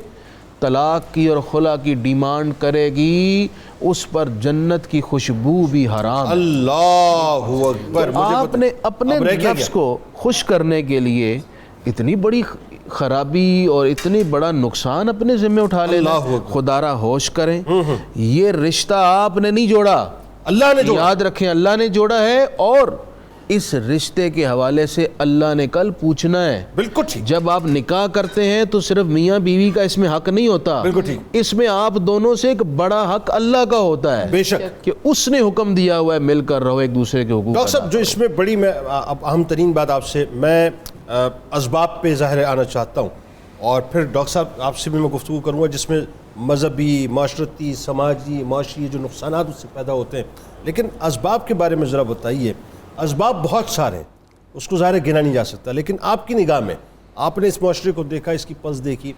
طلاق کی اور خلا کی ڈیمانڈ کرے گی، اس پر جنت کی خوشبو بھی حرام ہے۔ اللہ اکبر۔ آپ نے اپنے نفس کو خوش کرنے کے لیے اتنی بڑی خرابی اور اتنی بڑا نقصان اپنے ذمہ اٹھا لے لیں۔ خدا را ہوش کریں، یہ رشتہ آپ نے نہیں جوڑا، اللہ نے جوڑا، یاد رکھیں اللہ نے جوڑا ہے، اور اس رشتے کے حوالے سے اللہ نے کل پوچھنا ہے۔ بالکل ٹھیک۔ جب آپ نکاح کرتے ہیں تو صرف میاں بیوی کا اس میں حق نہیں ہوتا، بالکل ٹھیک، اس میں آپ دونوں سے ایک بڑا حق اللہ کا ہوتا ہے، بے شک، کہ اس نے حکم دیا ہوا ہے مل کر رہو ایک دوسرے کے حقوق۔ ڈاکٹر صاحب جو اس میں بڑی میں اہم ترین بات آپ سے، میں اسباب پہ ظاہر آنا چاہتا ہوں، اور پھر ڈاکٹر صاحب آپ سے بھی میں گفتگو کروں گا جس میں مذہبی، معاشرتی، سماجی، معاشی جو نقصانات اس سے پیدا ہوتے ہیں، لیکن اسباب کے بارے میں ذرا بتائیے۔ اسباب بہت سارے ہیں، اس کو ظاہر گنا نہیں جا سکتا، لیکن آپ کی نگاہ میں آپ نے اس معاشرے کو دیکھا، اس کی پلس دیکھی،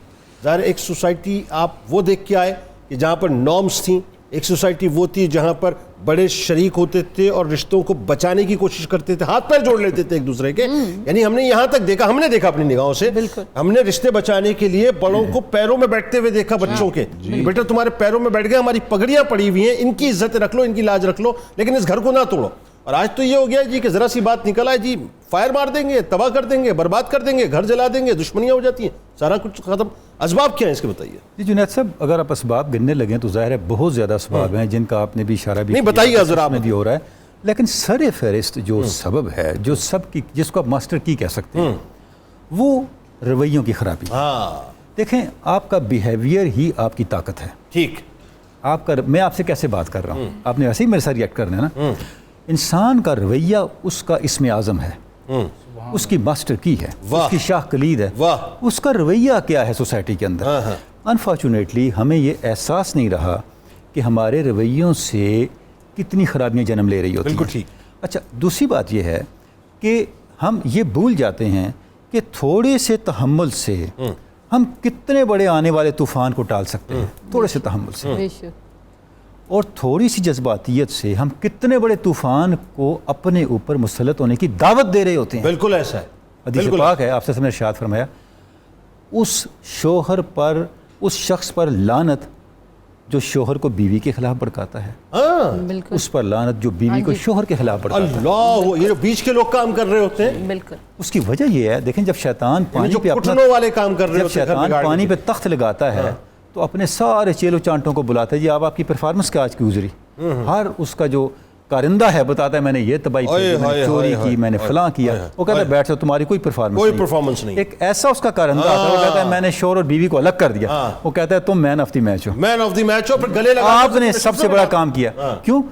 ظاہر ایک سوسائٹی آپ وہ دیکھ کے آئے کہ جہاں پر نارمز تھیں، ایک سوسائٹی وہ تھی جہاں پر بڑے شریک ہوتے تھے اور رشتوں کو بچانے کی کوشش کرتے تھے، ہاتھ پیر جوڑ لیتے تھے ایک دوسرے کے، یعنی ہم نے یہاں تک دیکھا، ہم نے دیکھا اپنی نگاہوں سے، ہم نے رشتے بچانے کے لیے بڑوں کو پیروں میں بیٹھتے ہوئے دیکھا بچوں کے، بیٹا تمہارے پیروں میں بیٹھ گئے، ہماری پگڑیاں پڑی ہوئی ہیں، ان کی عزت رکھ لو، ان کی لاج رکھ لو، لیکن اس گھر کو نہ توڑو۔ اور آج تو یہ ہو گیا جی کہ ذرا سی بات نکل آئے جی فائر مار دیں گے، تباہ کر دیں گے، برباد کر دیں گے، گھر جلا دیں گے، دشمنیاں ہو جاتی ہیں، سارا کچھ ختم۔ اسباب کیا ہیں اس کے بتائیے؟ جی جنید صاحب، اگر آپ اسباب گننے لگیں تو ظاہر ہے بہت زیادہ اسباب ہیں جن کا آپ نے بھی اشارہ بھی نہیں بتائیے ذرا، میں بھی ہو رہا ہے، لیکن سر فہرست جو سبب ہے، جو سب کی، جس کو آپ ماسٹر کی کہہ سکتے ہیں، وہ رویوں کی خرابی۔ ہاں دیکھیں، آپ کا بیہیویئر ہی آپ کی طاقت ہے۔ ٹھیک، آپ کا، میں آپ سے کیسے بات کر رہا ہوں، آپ نے ویسے ہی میرے ساتھ ریئیکٹ کرنا ہے نا۔ انسان کا رویہ اس کا اسم اعظم ہے، اس کی ماسٹر کی ہے، اس کی شاہ کلید ہے، اس کا رویہ کیا ہے سوسائٹی کے اندر۔ انفارچونیٹلی ہمیں یہ احساس نہیں رہا کہ ہمارے رویوں سے کتنی خرابیاں جنم لے رہی ہوتی ہیں۔ بالکل ٹھیک۔ اچھا، دوسری بات یہ ہے کہ ہم یہ بھول جاتے ہیں کہ تھوڑے سے تحمل سے ہم کتنے بڑے آنے والے طوفان کو ٹال سکتے ہیں، تھوڑے سے تحمل سے، اور تھوڑی سی جذباتیت سے ہم کتنے بڑے طوفان کو اپنے اوپر مسلط ہونے کی دعوت دے رہے ہوتے ہیں۔ بالکل ایسا ہے، حدیث پاک ہے، آپ سے میں نے ارشاد فرمایا، اس شوہر پر، اس شخص پر لعنت جو شوہر کو بیوی کے خلاف بھڑکاتا ہے، اس پر لعنت جو بیوی کو شوہر کے خلاف بھڑکاتا ہے۔ اللہ، یہ جو بیچ کے لوگ کام کر رہے ہوتے ہیں، بالکل اس کی وجہ یہ ہے، دیکھیں جب شیطان پانی پہ کٹنوں والے کام کر رہے جب ہوتے ہیں، شیطان پانی پہ تخت لگاتا ہے تو اپنے سارے چیلو چانٹوں کو بلاتا ہے، جی آپ کی پرفارمنس کیا آج کی گزری، ہر اس کا جو کارندہ ہے بتاتا ہے میں نے یہ تباہی کی، میں نے چوری کی، میں نے فلاں کیا، وہ کہتا ہے بیٹھ جاؤ تمہاری کوئی پرفارمنس نہیں۔ ایک ایسا اس کا کارندہ آتا ہے، وہ کہتا ہے میں نے شوہر اور بیوی کو الگ کر دیا، وہ کہتا ہے تم مین آف دی میچ ہو، مین آف دی میچ ہو، پھر گلے لگا، آپ نے سب سے بڑا کام کیا۔ کیوں؟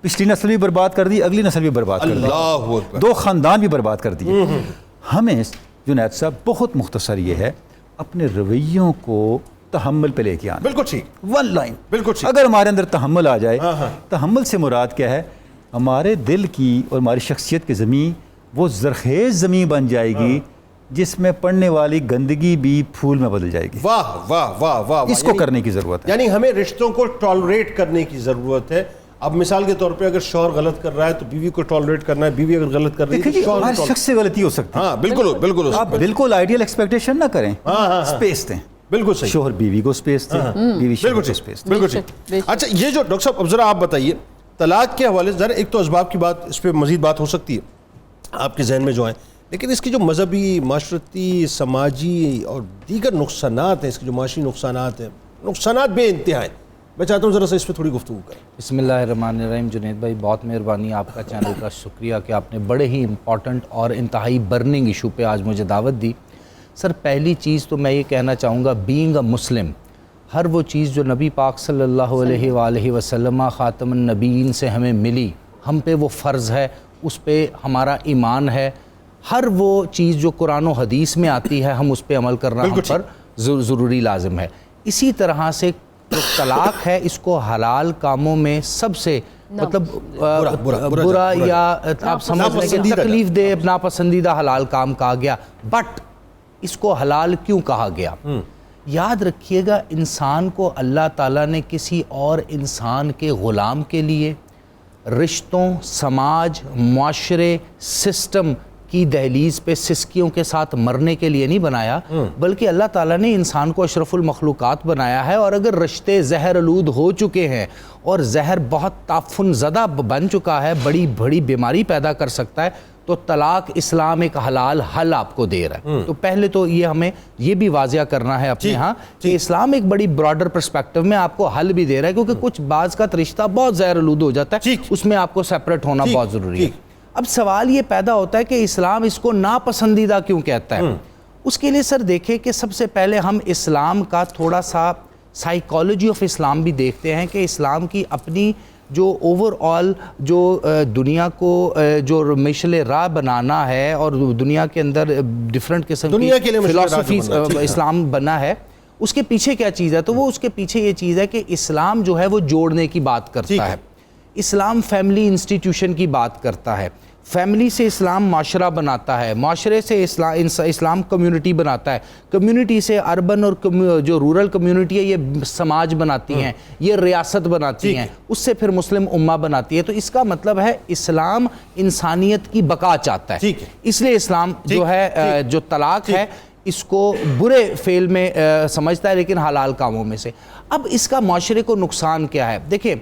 پچھلی نسل بھی برباد کر دی، اگلی نسل بھی برباد کر دی، دو خاندان بھی برباد کر دیے۔ ہمیں جنید صاحب بہت مختصر یہ ہے، اپنے رویوں کو تحمل پہ لے کے آنا۔ بالکل ٹھیک، ون لائن، بالکل ٹھیک۔ اگر ہمارے اندر تحمل آ جائے، تحمل سے مراد کیا ہے؟ ہمارے دل کی اور ہماری شخصیت کی زمین وہ زرخیز زمین بن جائے گی جس میں پڑنے والی گندگی بھی پھول میں بدل جائے گی۔ واہ واہ واہ واہ، اس کو کرنے کی ضرورت ہے، یعنی ہمیں رشتوں کو ٹالریٹ کرنے کی ضرورت ہے۔ اب مثال کے طور پہ اگر شوہر غلط کر رہا ہے تو بیوی کو ٹالریٹ کرنا ہے، بیوی اگر غلط کر رہی ہے تو ہر شخص سے غلطی ہو سکتی ہے۔ ہاں بالکل بالکل، آپ بالکل آئیڈیل ایکسپیکٹیشن نہ کریں، سپیس دیں، بالکل صحیح، شوہر بیوی کو سپیس دیں، بیوی شوہر کو سپیس دیں۔ بالکل ٹھیک۔ اچھا، یہ جو ڈاکٹر صاحب اب ذرا آپ بتائیے طلاق کے حوالے سے، ذرا ایک تو اسباب کی بات، اس پہ مزید بات ہو سکتی ہے آپ کے ذہن میں جو ہیں، لیکن اس کی جو مذہبی، معاشرتی، سماجی اور دیگر نقصانات ہیں، اس کے جو معاشی نقصانات ہیں، نقصانات بے انتہا ہیں، میں چاہتا ہوں ذرا سا اس پہ تھوڑی گفتگو کریں۔ بسم اللہ الرحمن الرحیم۔ جنید بھائی بہت مہربانی، آپ کا چینل کا شکریہ کہ آپ نے بڑے ہی امپورٹنٹ اور انتہائی برننگ ایشو پہ آج مجھے دعوت دی۔ سر پہلی چیز تو میں یہ کہنا چاہوں گا، بینگ اے مسلم، ہر وہ چیز جو نبی پاک صلی اللہ علیہ وآلہ وسلم خاتم النبیین سے ہمیں ملی، ہم پہ وہ فرض ہے، اس پہ ہمارا ایمان ہے۔ ہر وہ چیز جو قرآن و حدیث میں آتی ہے ہم اس پہ عمل کرنا ہم پر ضروری لازم ہے۔ اسی طرح سے جو طلاق ہے، اس کو حلال کاموں میں سب سے مطلب برا یا آپ سمجھ لیں کہ تکلیف دہ، ناپسندیدہ حلال کام کہا گیا، بٹ اس کو حلال کیوں کہا گیا؟ یاد رکھیے گا انسان کو اللہ تعالیٰ نے کسی اور انسان کے غلام کے لیے، رشتوں، سماج، معاشرے، سسٹم کی دہلیز پہ سسکیوں کے ساتھ مرنے کے لیے نہیں بنایا، بلکہ اللہ تعالیٰ نے انسان کو اشرف المخلوقات بنایا ہے. اور اگر رشتے زہر آلود ہو چکے ہیں اور زہر بہت تعفن زدہ بن چکا ہے، بڑی بڑی بیماری پیدا کر سکتا ہے، تو طلاق اسلام ایک حلال حل آپ کو دے رہا ہے. تو پہلے تو یہ ہمیں یہ بھی واضح کرنا ہے اپنے ہاں کہ اسلام ایک بڑی براڈر پرسپیکٹو میں آپ کو حل بھی دے رہا ہے، کیونکہ کچھ بعض کا رشتہ بہت زہر آلود ہو جاتا ہے، اس میں آپ کو سیپریٹ ہونا بہت ضروری ہے. اب سوال یہ پیدا ہوتا ہے کہ اسلام اس کو ناپسندیدہ کیوں کہتا ہے؟ اس کے لیے سر دیکھیں کہ سب سے پہلے ہم اسلام کا تھوڑا سا سائیکالوجی آف اسلام بھی دیکھتے ہیں کہ اسلام کی اپنی جو اوور آل جو دنیا کو جو مشعل راہ بنانا ہے اور دنیا کے اندر ڈفرینٹ قسم کی فلسفی اسلام بنا ہے، اس کے پیچھے کیا چیز ہے؟ تو وہ اس کے پیچھے یہ چیز ہے کہ اسلام جو ہے وہ جوڑنے کی بات کرتا ہے. اسلام فیملی انسٹیٹیوشن کی بات کرتا ہے، فیملی سے اسلام معاشرہ بناتا ہے، معاشرے سے اسلام کمیونٹی بناتا ہے، کمیونٹی سے اربن اور جو رورل کمیونٹی ہے یہ سماج بناتی ہیں، یہ ریاست بناتی ہیں، اس سے پھر مسلم امہ بناتی ہے. تو اس کا مطلب ہے اسلام انسانیت کی بقا چاہتا ہے. اس لیے اسلام جو ہے جو طلاق ہے اس کو برے فعل میں سمجھتا ہے، لیکن حلال کاموں میں سے. اب اس کا معاشرے کو نقصان کیا ہے؟ دیکھیں،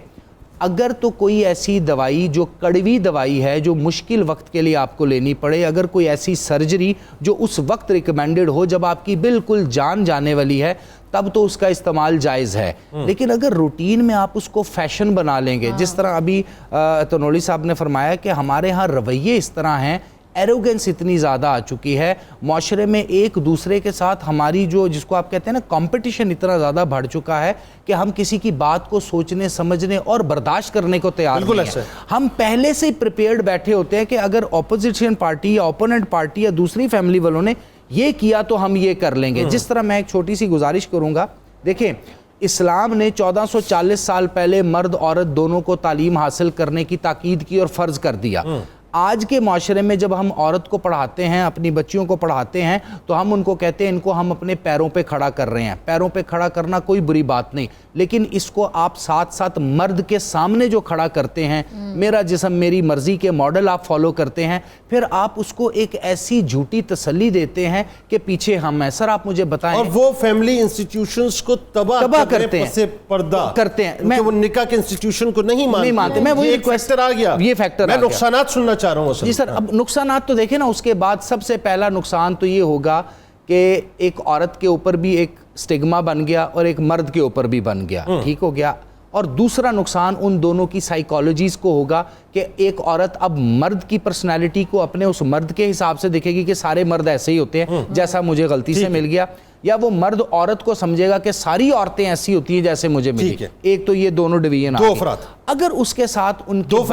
اگر تو کوئی ایسی دوائی جو کڑوی دوائی ہے جو مشکل وقت کے لیے آپ کو لینی پڑے، اگر کوئی ایسی سرجری جو اس وقت ریکمینڈڈ ہو جب آپ کی بالکل جان جانے والی ہے، تب تو اس کا استعمال جائز ہے. لیکن اگر روٹین میں آپ اس کو فیشن بنا لیں گے، جس طرح ابھی تنولی صاحب نے فرمایا کہ ہمارے ہاں رویے اس طرح ہیں، ایروگنس اتنی زیادہ آ چکی ہے معاشرے میں، ایک دوسرے کے ساتھ ہماری جو جس کو آپ کہتے ہیں نا کمپٹیشن اتنا زیادہ بڑھ چکا ہے کہ ہم کسی کی بات کو سوچنے سمجھنے اور برداشت کرنے کو تیار نہیں ہیں. ہم پہلے سے ہی پریپیئرڈ بیٹھے ہوتے ہیں کہ اگر اپوزیشن پارٹی یا اوپوننٹ پارٹی یا دوسری فیملی والوں نے یہ کیا تو ہم یہ کر لیں گے. جس طرح میں ایک چھوٹی سی گزارش کروں گا، دیکھیں اسلام نے 1440 سال پہلے مرد عورت دونوں کو تعلیم حاصل کرنے کی تاکید کی اور فرض کر دیا. آج کے معاشرے میں جب ہم عورت کو پڑھاتے ہیں، اپنی بچیوں کو پڑھاتے ہیں، تو ہم ان کو کہتے ہیں ان کو ہم اپنے پیروں پہ کھڑا کر رہے ہیں. پیروں پہ کھڑا کرنا کوئی بری بات نہیں، لیکن اس کو آپ ساتھ ساتھ مرد کے سامنے جو کھڑا کرتے ہیں، میرا جسم میری مرضی کے ماڈل آپ فالو کرتے ہیں، پھر آپ اس کو ایک ایسی جھوٹی تسلی دیتے ہیں کہ پیچھے ہم ہیں. سر آپ مجھے بتائیں، اور وہ فیملی انسٹیٹیوشنز کو تباہ کرتے ہیں، پردہ کرتے ہیں، وہ نکاح کے انسٹیٹیوشن کو نہیں مانتے. میں وہی فیکٹر آ گیا، یہ فیکٹر میں نقصانات سننا چاہ رہا ہوں. جی سر، اب نقصانات تو دیکھیں نا، اس کے بعد سب سے پہلا نقصان تو یہ ہوگا کہ ایک عورت کے اوپر بھی ایک سٹگما بن گیا اور ایک مرد کے اوپر بھی بن گیا. ٹھیک ہو گیا. اور دوسرا نقصان ان دونوں کی سائیکالوجیز کو ہوگا کہ ایک عورت اب مرد کی پرسنالٹی کو اپنے اس مرد کے حساب سے دیکھے گی کہ سارے مرد ایسے ہی ہوتے ہیں جیسا مجھے غلطی سے مل گیا، یا وہ مرد عورت کو سمجھے گا کہ ساری عورتیں ایسی ہوتی ہیں جیسے مجھے ملی. ایک تو یہ دونوں ڈویژن، دو افراد. اگر اس کے ساتھ ان دو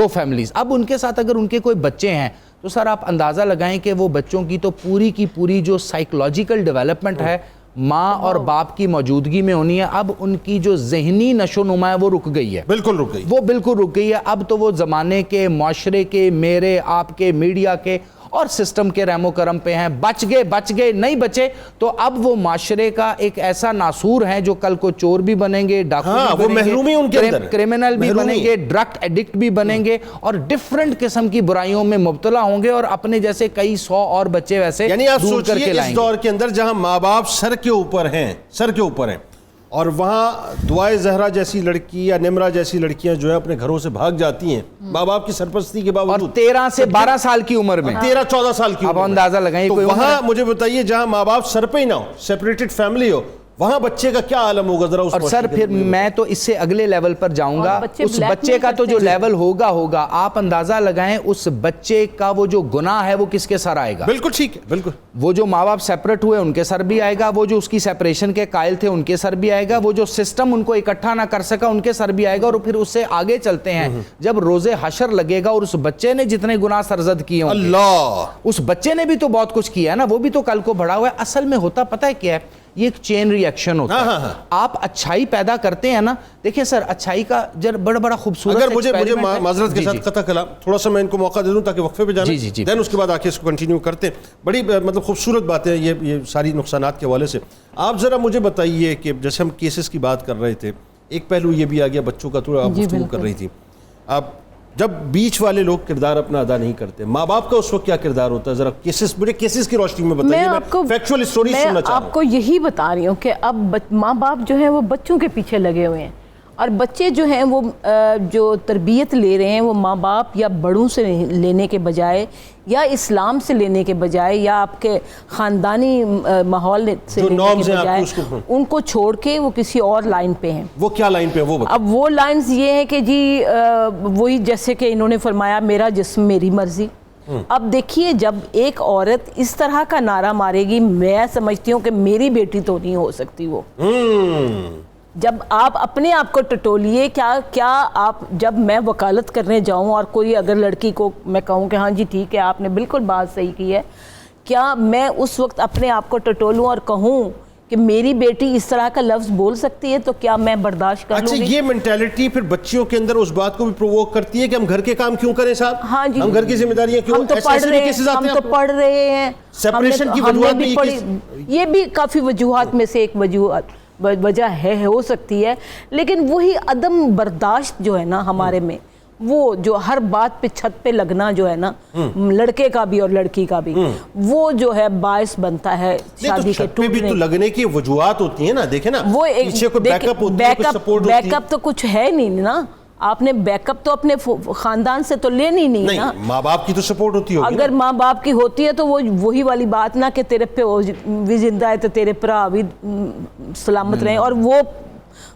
فیملیز، اب ان کے ساتھ اگر ان کے کوئی بچے ہیں تو سر آپ اندازہ لگائیں کہ وہ بچوں کی تو پوری کی پوری جو سائیکولوجیکل ڈیولپمنٹ ہے ماں اور باپ کی موجودگی میں ہونی ہے. اب ان کی جو ذہنی نشو نما ہے وہ رک گئی ہے، بالکل رک گئی، وہ بالکل رک گئی ہے. اب تو وہ زمانے کے، معاشرے کے، میرے آپ کے، میڈیا کے اور سسٹم کے رحم و کرم پہ ہیں. بچ گئے نہیں بچے تو اب وہ معاشرے کا ایک ایسا ناسور ہیں جو کل کو چور بھی بنیں گے، ڈاکو بھی بنیں گے، کرمنل بھی بنیں گے، ڈرگ ایڈکٹ بھی بنیں گے، اور ڈیفرنٹ قسم کی برائیوں میں مبتلا ہوں گے، اور اپنے جیسے کئی 100 اور بچے ویسے یعنی آپ سوچئے اس دور کے اندر جہاں ماں باپ سر کے اوپر ہیں اور وہاں دعائے زہرا جیسی لڑکی یا نمرہ جیسی لڑکیاں جو ہے اپنے گھروں سے بھاگ جاتی ہیں ماں باپ کی سرپرستی کے باوجود، اور 13 سے 12 سال کی عمر میں، 13-14 سال کی عمر میں. اب اندازہ لگائیں تو وہاں مجھے بتائیے جہاں ماں باپ سر پہ ہی نہ ہو، سیپریٹڈ فیملی ہو، وہاں بچے کا کیا عالم ہوگا ذرا اس. اور سر پھر میں تو اس سے اگلے لیول پر جاؤں گا. اس بچے کا تو جو لیول ہوگا آپ اندازہ لگائیں اس بچے کا وہ جو گناہ ہے وہ کس کے سر آئے گا. بالکل ٹھیک ہے، بالکل. وہ جو ماں باپ سیپریٹ ہوئے ان کے سر بھی آئے گا، وہ جو اس کی سیپریشن کے قائل تھے ان کے سر بھی آئے گا، وہ جو سسٹم ان کو اکٹھا نہ کر سکا ان کے سر بھی آئے گا. اور پھر اس سے آگے چلتے ہیں جب روز حشر لگے گا اور اس بچے نے جتنے گناہ سرزد کیے ہوں گے، اس بچے نے بھی تو بہت کچھ کیا ہے نا، وہ بھی تو کل کو بڑا ہوا ہے. اصل میں ہوتا پتہ ہے کیا ہے، یہ ایک چین ری ایکشن ہوتا ہے. آپ اچھائی پیدا کرتے ہیں نا, دیکھیں سر اچھائی کا بڑا خوبصورت. اگر مجھے معذرت کے ساتھ قطع کلام تھوڑا سا میں ان کو موقع دے دوں تاکہ وقفے پہ جانا, دین اس کے بعد آ کے اس کو کنٹینیو کرتے ہیں. بڑی مطلب خوبصورت باتیں یہ ساری نقصانات کے حوالے سے. آپ ذرا مجھے بتائیے کہ جیسے ہم کیسز کی بات کر رہے تھے, ایک پہلو یہ بھی آ گیا بچوں کا, تھوڑا آپ گفتگو کر رہی تھی. اب جب بیچ والے لوگ کردار اپنا ادا نہیں کرتے, ماں باپ کا اس وقت کیا کردار ہوتا ہے؟ ذرا کیسز کی روشنی میں بتائیے. میں فیکچوئل اسٹوری سننا چاہ رہا ہوں. آپ کو یہی بتا رہی ہوں کہ اب ماں باپ جو ہیں وہ بچوں کے پیچھے لگے ہوئے ہیں, اور بچے جو ہیں وہ جو تربیت لے رہے ہیں وہ ماں باپ یا بڑوں سے لینے کے بجائے, یا اسلام سے لینے کے بجائے, یا آپ کے خاندانی ماحول سے لینے کے بجائے, ان کو چھوڑ کے وہ کسی اور لائن پہ ہیں. وہ کیا لائن پہ وہ اب وہ لائنز یہ ہیں کہ جی وہی جیسے کہ انہوں نے فرمایا میرا جسم میری مرضی. اب دیکھیے جب ایک عورت اس طرح کا نعرہ مارے گی, میں سمجھتی ہوں کہ میری بیٹی تو نہیں ہو سکتی وہ. جب آپ اپنے آپ کو ٹٹولیے, کیا آپ, جب میں وکالت کرنے جاؤں اور کوئی اگر لڑکی کو میں کہوں کہ ہاں جی ٹھیک ہے آپ نے بالکل بات صحیح کی ہے, کیا میں اس وقت اپنے آپ کو ٹٹولوں اور کہوں کہ میری بیٹی اس طرح کا لفظ بول سکتی ہے, تو کیا میں برداشت کر لوں گی؟ اچھا, یہ مینٹیلٹی پھر بچیوں کے اندر اس بات کو بھی پرووک کرتی ہے کہ ہم گھر کے کام کیوں کریں صاحب, ہاں جی, ہم گھر کی ذمہ داریاں کیوں, ہم تو پڑھ رہے ہیں, سیپریشن کی وجوہات بھی یہ بھی کافی وجوہات میں سے ایک وجہ ہو سکتی ہے. لیکن وہی عدم برداشت جو ہے نا ہمارے میں, وہ جو ہر بات پہ چھت پہ لگنا جو ہے نا, لڑکے کا بھی اور لڑکی کا بھی, وہ جو ہے باعث بنتا ہے شادی کے ٹوٹنے. بھی تو لگنے کی وجوہات ہوتی ہیں نا, دیکھیں نا وہ پیچھے کوئی بیک اپ ہوتی ہے, کوئی سپورٹ ہوتی ہے. بیک اپ تو کچھ ہے نہیں نا, آپ نے بیک اپ تو اپنے خاندان سے تو لینی نہیں نا. ماں باپ کی تو سپورٹ ہوتی ہوگی. اگر ماں باپ کی ہوتی ہے تو وہی والی بات نا کہ تیرے پہ بھی زندہ ہے تو تیرے بھرا بھی سلامت رہیں, اور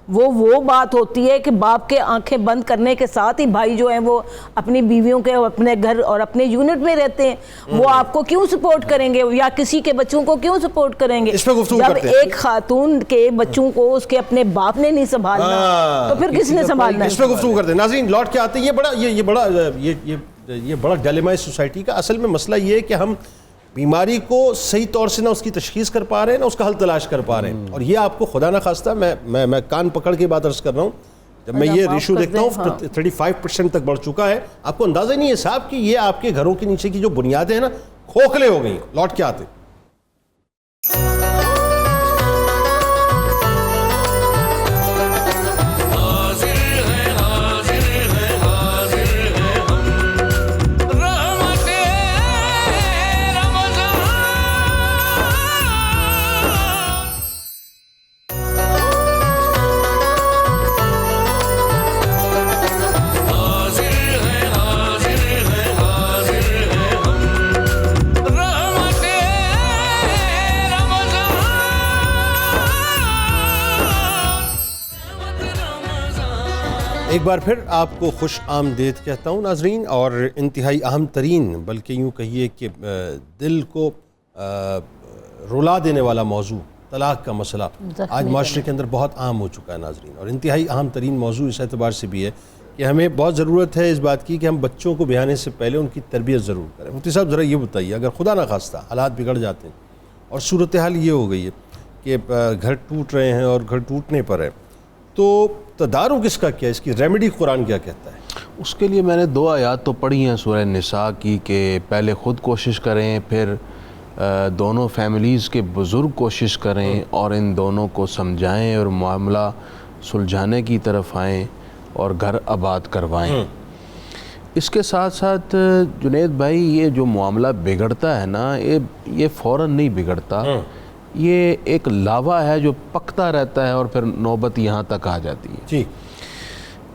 وہ بات ہوتی ہے کہ باپ کے آنکھیں بند کرنے کے ساتھ ہی بھائی جو ہیں وہ اپنی بیویوں کے اپنے گھر اور اپنے یونٹ میں رہتے ہیں, وہ آپ کو کیوں سپورٹ کریں گے, یا کسی کے بچوں کو کیوں سپورٹ کریں گے؟ جب ایک خاتون کے بچوں کو اس کے اپنے باپ نے نہیں سنبھالنا تو پھر کس نے سنبھالنا؟ اس پہ گفتگو کرتے ہیں. ناظرین لوٹ کے آتے ہیں. یہ بڑا ڈیلیما ہے سوسائٹی کا. اصل میں مسئلہ یہ ہے کہ ہم بیماری کو صحیح طور سے نہ اس کی تشخیص کر پا رہے ہیں, نہ اس کا حل تلاش کر پا رہے ہیں. اور یہ آپ کو خدا نہ خواستہ, میں کان پکڑ کے بات عرض کر رہا ہوں, جب میں یہ ریشو دیکھتا ہوں 35% تک بڑھ چکا ہے, آپ کو اندازہ نہیں ہے صاحب کہ یہ آپ کے گھروں کے نیچے کی جو بنیادیں ہیں نا کھوکھلے ہو گئی. لوٹ کے آتے. ایک بار پھر آپ کو خوش آمدید کہتا ہوں ناظرین, اور انتہائی اہم ترین بلکہ یوں کہیے کہ دل کو رلا دینے والا موضوع طلاق کا مسئلہ آج معاشرے کے اندر بہت عام ہو چکا ہے ناظرین, اور انتہائی اہم ترین موضوع اس اعتبار سے بھی ہے کہ ہمیں بہت ضرورت ہے اس بات کی کہ ہم بچوں کو بیانے سے پہلے ان کی تربیت ضرور کریں. مفتی صاحب ذرا یہ بتائیے, اگر خدا نہ خواستہ حالات بگڑ جاتے ہیں اور صورتحال یہ ہو گئی ہے کہ گھر ٹوٹ رہے ہیں اور گھر ٹوٹنے پر ہے, تو تدارک اس کا کیا, اس کی ریمیڈی قرآن کیا کہتا ہے؟ اس کے لیے میں نے 2 آیات تو پڑھی ہیں سورہ نساء کی, کہ پہلے خود کوشش کریں, پھر دونوں فیملیز کے بزرگ کوشش کریں اور ان دونوں کو سمجھائیں اور معاملہ سلجھانے کی طرف آئیں اور گھر آباد کروائیں. اس کے ساتھ ساتھ جنید بھائی, یہ جو معاملہ بگڑتا ہے نا, یہ فوراً نہیں بگڑتا, یہ ایک لاوا ہے جو پکتا رہتا ہے اور پھر نوبت یہاں تک آ جاتی ہے. جی,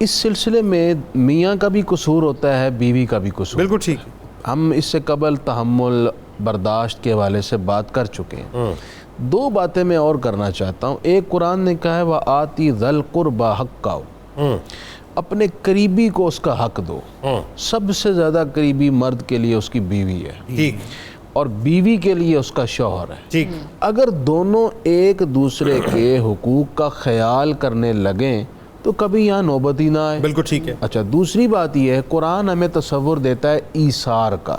اس سلسلے میں میاں کا بھی قصور ہوتا ہے, بیوی کا بھی قصور. بالکل ٹھیک. ہم اس سے قبل تحمل برداشت کے حوالے سے بات کر چکے ہیں. 2 باتیں میں اور کرنا چاہتا ہوں. ایک, قرآن نے کہا ہے وَآتِ ذَا الْقُرْبَى حَقَّهُ, اپنے قریبی کو اس کا حق دو. سب سے زیادہ قریبی مرد کے لیے اس کی بیوی ہے, ٹھیک, اور بیوی کے لیے اس کا شوہر ہے. ٹھیک. اگر دونوں ایک دوسرے کے حقوق کا خیال کرنے لگیں تو کبھی یہاں نوبت ہی نہ آئے. بالکل ٹھیک ہے. اچھا, دوسری بات یہ ہے, قرآن ہمیں تصور دیتا ہے ایثار کا.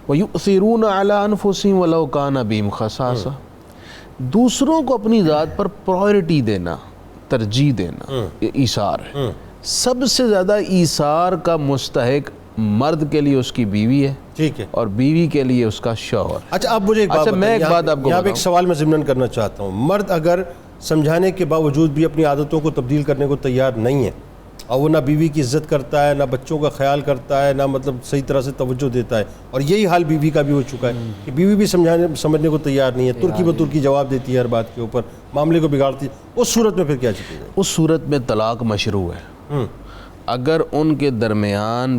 وَيُؤْثِرُونَ عَلَىٰ أَنفُسِهِمْ وَلَوْ كَانَ بِهِمْ خَصَاصَةٌ, دوسروں کو اپنی ذات پر پرائرٹی دینا، ترجیح دینا، یہ ایثار ہے۔ سب سے زیادہ ایثار کا مستحق مرد کے لیے اس کی بیوی ہے، ٹھیک ہے، اور بیوی کے لیے اس کا شوہر۔ اچھا اب مجھے ایک بات میں ایک بات آپ کو یہاں پہ ایک سوال میں ضمن کرنا چاہتا ہوں، مرد اگر سمجھانے کے باوجود بھی اپنی عادتوں کو تبدیل کرنے کو تیار نہیں ہے، اور وہ نہ بیوی کی عزت کرتا ہے، نہ بچوں کا خیال کرتا ہے، نہ مطلب صحیح طرح سے توجہ دیتا ہے، اور یہی حال بیوی کا بھی ہو چکا ہے کہ بیوی بھی سمجھنے کو تیار نہیں ہے، ترکی بترکی جواب دیتی ہے ہر بات کے اوپر، معاملے کو بگاڑتی ہے، اس صورت میں پھر کیا چیز ہے؟ اس صورت میں طلاق مشروع ہے۔ اگر ان کے درمیان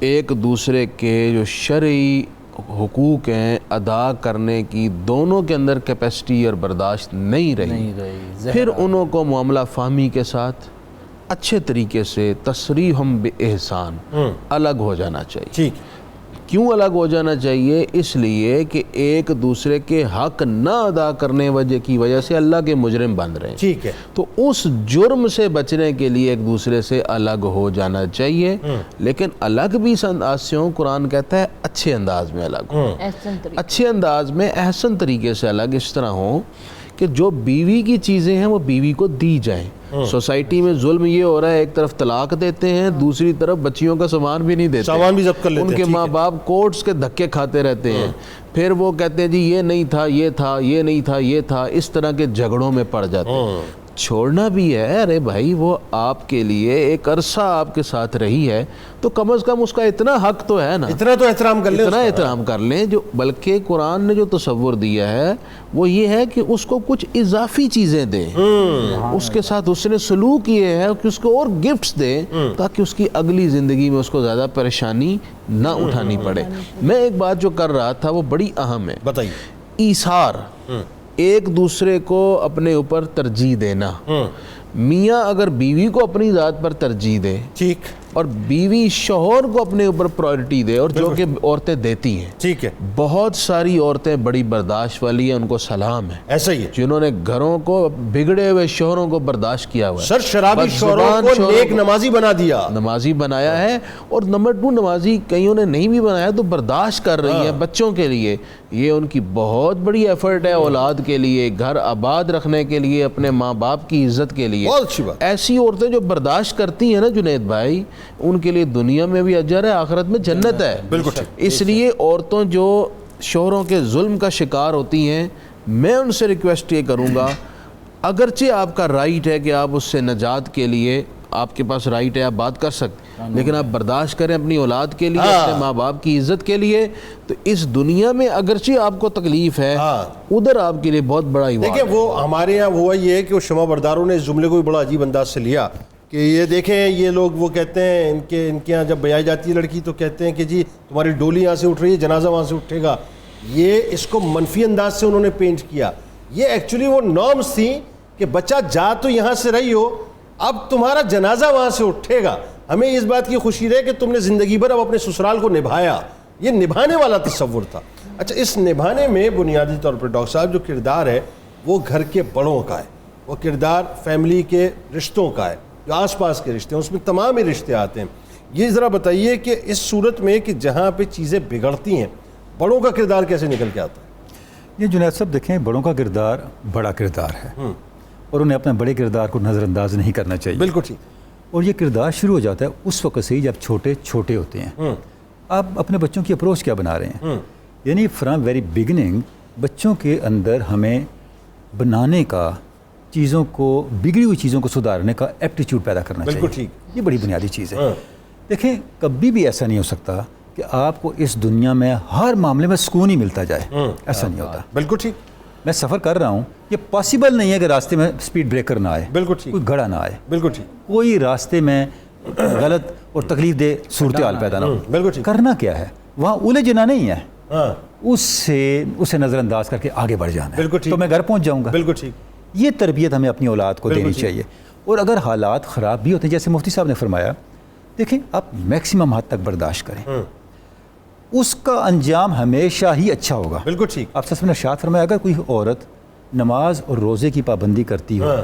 ایک دوسرے کے جو شرعی حقوق ہیں ادا کرنے کی دونوں کے اندر کیپیسٹی اور برداشت نہیں رہی، پھر انہوں کو معاملہ فہمی کے ساتھ اچھے طریقے سے تصریحم بِإِحسان الگ ہو جانا چاہیے۔ ٹھیک، کیوں الگ ہو جانا چاہیے؟ اس لیے کہ ایک دوسرے کے حق نہ ادا کرنے کی وجہ سے اللہ کے مجرم بن رہے ہیں، ٹھیک ہے، تو اس جرم سے بچنے کے لیے ایک دوسرے سے الگ ہو جانا چاہیے، لیکن الگ بھی اس انداز سے ہوں، قرآن کہتا ہے اچھے انداز میں الگ ہوں، اچھے انداز میں احسن طریقے سے الگ اس طرح ہوں کہ جو بیوی کی چیزیں ہیں وہ بیوی کو دی جائیں۔ سوسائٹی میں ظلم یہ ہو رہا ہے، ایک طرف طلاق دیتے ہیں، دوسری طرف بچیوں کا سامان بھی نہیں دیتے، سامان بھی ضبط کر لیتے ہیں، ان کے ماں باپ کورٹس کے دھکے کھاتے رہتے ہیں، پھر وہ کہتے ہیں جی یہ نہیں تھا، یہ تھا، یہ نہیں تھا، یہ تھا، اس طرح کے جھگڑوں میں پڑ جاتے ہیں۔ چھوڑنا بھی ہے، ارے بھائی وہ آپ کے لیے ایک عرصہ آپ کے ساتھ رہی ہے تو کم از کم اس کا اتنا حق تو ہے نا، اتنا تو احترام کر لیں، اتنا احترام کر لیں۔ جو بلکہ قرآن نے جو تصور دیا ہے وہ یہ ہے کہ اس کو کچھ اضافی چیزیں دیں، اس کے ساتھ اس نے سلوک یہ ہے کہ اس کو اور گفٹس دیں تاکہ اس کی اگلی زندگی میں اس کو زیادہ پریشانی نہ اٹھانی پڑے۔ میں ایک بات جو کر رہا تھا وہ بڑی اہم ہے، بتائیے۔ ایثار، ایک دوسرے کو اپنے اوپر ترجیح دینا۔ میاں اگر بیوی کو اپنی ذات پر ترجیح دے، ٹھیک، اور بیوی شوہر کو اپنے اوپر پرائرٹی دے، اور جو کہ عورتیں دیتی ہیں، ٹھیک ہے، بہت ساری عورتیں بڑی برداشت والی ہیں، ان کو سلام ہے، ایسا ہی ہے جنہوں نے گھروں کو بگڑے ہوئے شوہروں کو برداشت کیا ہوا ہے، سر، شرابی شوہروں کو نیک نمازی بنا دیا، نمازی بنایا ہے، اور نمبر 2 نمازی کئیوں نے نہیں بھی بنایا تو برداشت کر رہی ہیں بچوں کے لیے۔ یہ ان کی بہت بڑی ایفرٹ ہے اولاد کے لیے، گھر آباد رکھنے کے لیے، اپنے ماں باپ کی عزت کے لیے۔ بہت اچھی بات۔ ایسی عورتیں جو برداشت کرتی ہیں نا جنید بھائی، ان کے لیے دنیا میں بھی اجر ہے، آخرت میں جنت ہے۔ بالکل۔ اس لیے عورتوں جو شوہروں کے ظلم کا شکار ہوتی ہیں، میں ان سے ریکویسٹ یہ کروں گا، اگرچہ آپ کا رائٹ ہے کہ آپ اس سے نجات کے لیے، آپ کے پاس رائٹ ہے، آپ بات کر سکتے، لیکن آپ برداشت کریں اپنی اولاد کے لیے، اپنے ماں باپ کی عزت کے لیے۔ تو اس دنیا میں اگرچہ آپ کو تکلیف ہے، ادھر آپ کے لیے بہت بڑا ایوارڈ ہے۔ دیکھیں وہ ہمارے یہاں ہوا یہ ہے کہ وہ شمع برداروں نے اس جملے کو بھی بڑا عجیب انداز سے لیا کہ یہ دیکھیں یہ لوگ، وہ کہتے ہیں ان کے یہاں جب بیائی جاتی ہے لڑکی تو کہتے ہیں کہ جی تمہاری ڈولی یہاں سے اٹھ رہی ہے، جنازہ وہاں سے اٹھے گا۔ یہ اس کو منفی انداز سے انہوں نے پینٹ کیا۔ یہ ایکچولی وہ نارمز تھیں کہ بچہ جا تو یہاں سے رہی ہو، اب تمہارا جنازہ وہاں سے اٹھے گا، ہمیں اس بات کی خوشی رہے کہ تم نے زندگی بھر اب اپنے سسرال کو نبھایا۔ یہ نبھانے والا تصور تھا۔ اچھا، اس نبھانے میں بنیادی طور پر ڈاکٹر صاحب جو کردار ہے وہ گھر کے بڑوں کا ہے، وہ کردار فیملی کے رشتوں کا ہے، جو آس پاس کے رشتے ہیں، اس میں تمام ہی رشتے آتے ہیں۔ یہ ذرا بتائیے کہ اس صورت میں کہ جہاں پہ چیزیں بگڑتی ہیں، بڑوں کا کردار کیسے نکل کے آتا ہے؟ یہ جنید صاحب دیکھیں، بڑوں کا کردار بڑا کردار ہے، اور انہیں اپنے بڑے کردار کو نظر انداز نہیں کرنا چاہیے۔ بالکل ٹھیک۔ اور یہ کردار شروع ہو جاتا ہے اس وقت سے ہی جب چھوٹے چھوٹے ہوتے ہیں۔ آپ اپنے بچوں کی اپروچ کیا بنا رہے ہیں؟ یعنی فرام ویری بگننگ بچوں کے اندر ہمیں بنانے کا، چیزوں کو، بگڑی ہوئی چیزوں کو سدھارنے کا ایپٹیچیوڈ پیدا کرنا چاہیے۔ بالکل ٹھیک۔ یہ بڑی بنیادی چیز ہے۔ دیکھیں، کبھی بھی ایسا نہیں ہو سکتا کہ آپ کو اس دنیا میں ہر معاملے میں سکون ہی ملتا جائے، ایسا نہیں ہوتا۔ بالکل ٹھیک۔ میں سفر کر رہا ہوں، یہ پاسبل نہیں ہے کہ راستے میں سپیڈ بریکر نہ آئے، بالکل ٹھیک، کوئی گھڑا نہ آئے، بالکل ٹھیک، کوئی راستے میں غلط اور تکلیف دہ صورتحال پیدا نہ ہو۔ بالکل ٹھیک۔ کرنا کیا ہے؟ وہاں الجھنا نہیں ہے، اسے نظر انداز کر کے آگے بڑھ جانا ہے، بالکل ٹھیک، تو میں گھر پہنچ جاؤں گا۔ بالکل ٹھیک۔ یہ تربیت ہمیں اپنی اولاد کو دینی چاہیے۔ اور اگر حالات خراب بھی ہوتے ہیں، جیسے مفتی صاحب نے فرمایا، دیکھیں آپ میکسیمم حد تک برداشت کریں، اس کا انجام ہمیشہ ہی اچھا ہوگا۔ بالکل ٹھیک۔ آپ سے نے ارشاد فرمایا، اگر کوئی عورت نماز اور روزے کی پابندی کرتی ہو،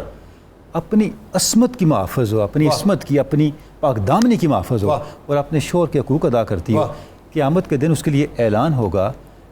اپنی عصمت کی محافظ ہو، اپنی عصمت کی، اپنی پاک دامنی کی محافظ ہو، اور اپنے شوہر کے حقوق ادا کرتی ہو، قیامت کے دن اس کے لیے اعلان ہوگا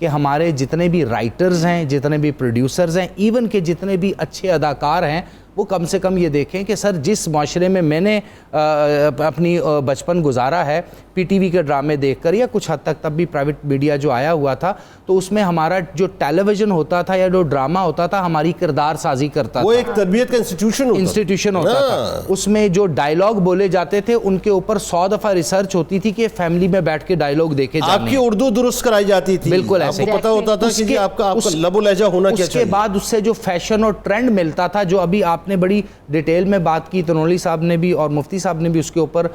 کہ ہمارے جتنے بھی رائٹرز ہیں، جتنے بھی پروڈیوسرز ہیں، ایون کہ جتنے بھی اچھے اداکار ہیں، وہ کم سے کم یہ دیکھیں کہ سر جس معاشرے میں نے اپنی بچپن گزارا ہے پی ٹی وی کے ڈرامے دیکھ کر، یا کچھ حد تک تب بھی پرائیویٹ میڈیا جو آیا ہوا تھا، تو اس میں ہمارا جو ٹیلی ویژن ہوتا تھا یا جو ڈرامہ ہوتا تھا ہماری کردار سازی کرتا تھا، وہ ایک تربیت کا انسٹیٹیوشن ہوتا تھا۔ اس میں جو ڈائیلاگ بولے جاتے تھے ان کے اوپر 100 دفعہ ریسرچ ہوتی تھی کہ فیملی میں بیٹھ کے ڈائیلاگ دیکھے جانے، آپ کی اردو درست کرائی جاتی تھی، بالکل ایسے، آپ کو پتہ ہوتا تھا کہ آپ کا لب و لہجہ ہونا کیا چاہیے۔ اس کے بعد اس سے جو فیشن اور ٹرینڈ ملتا تھا، جو ابھی آپ نے بڑی ڈیٹیل میں بات کی، تنولی صاحب نے بھی اور مفتی صاحب نے بھی اس کے اوپر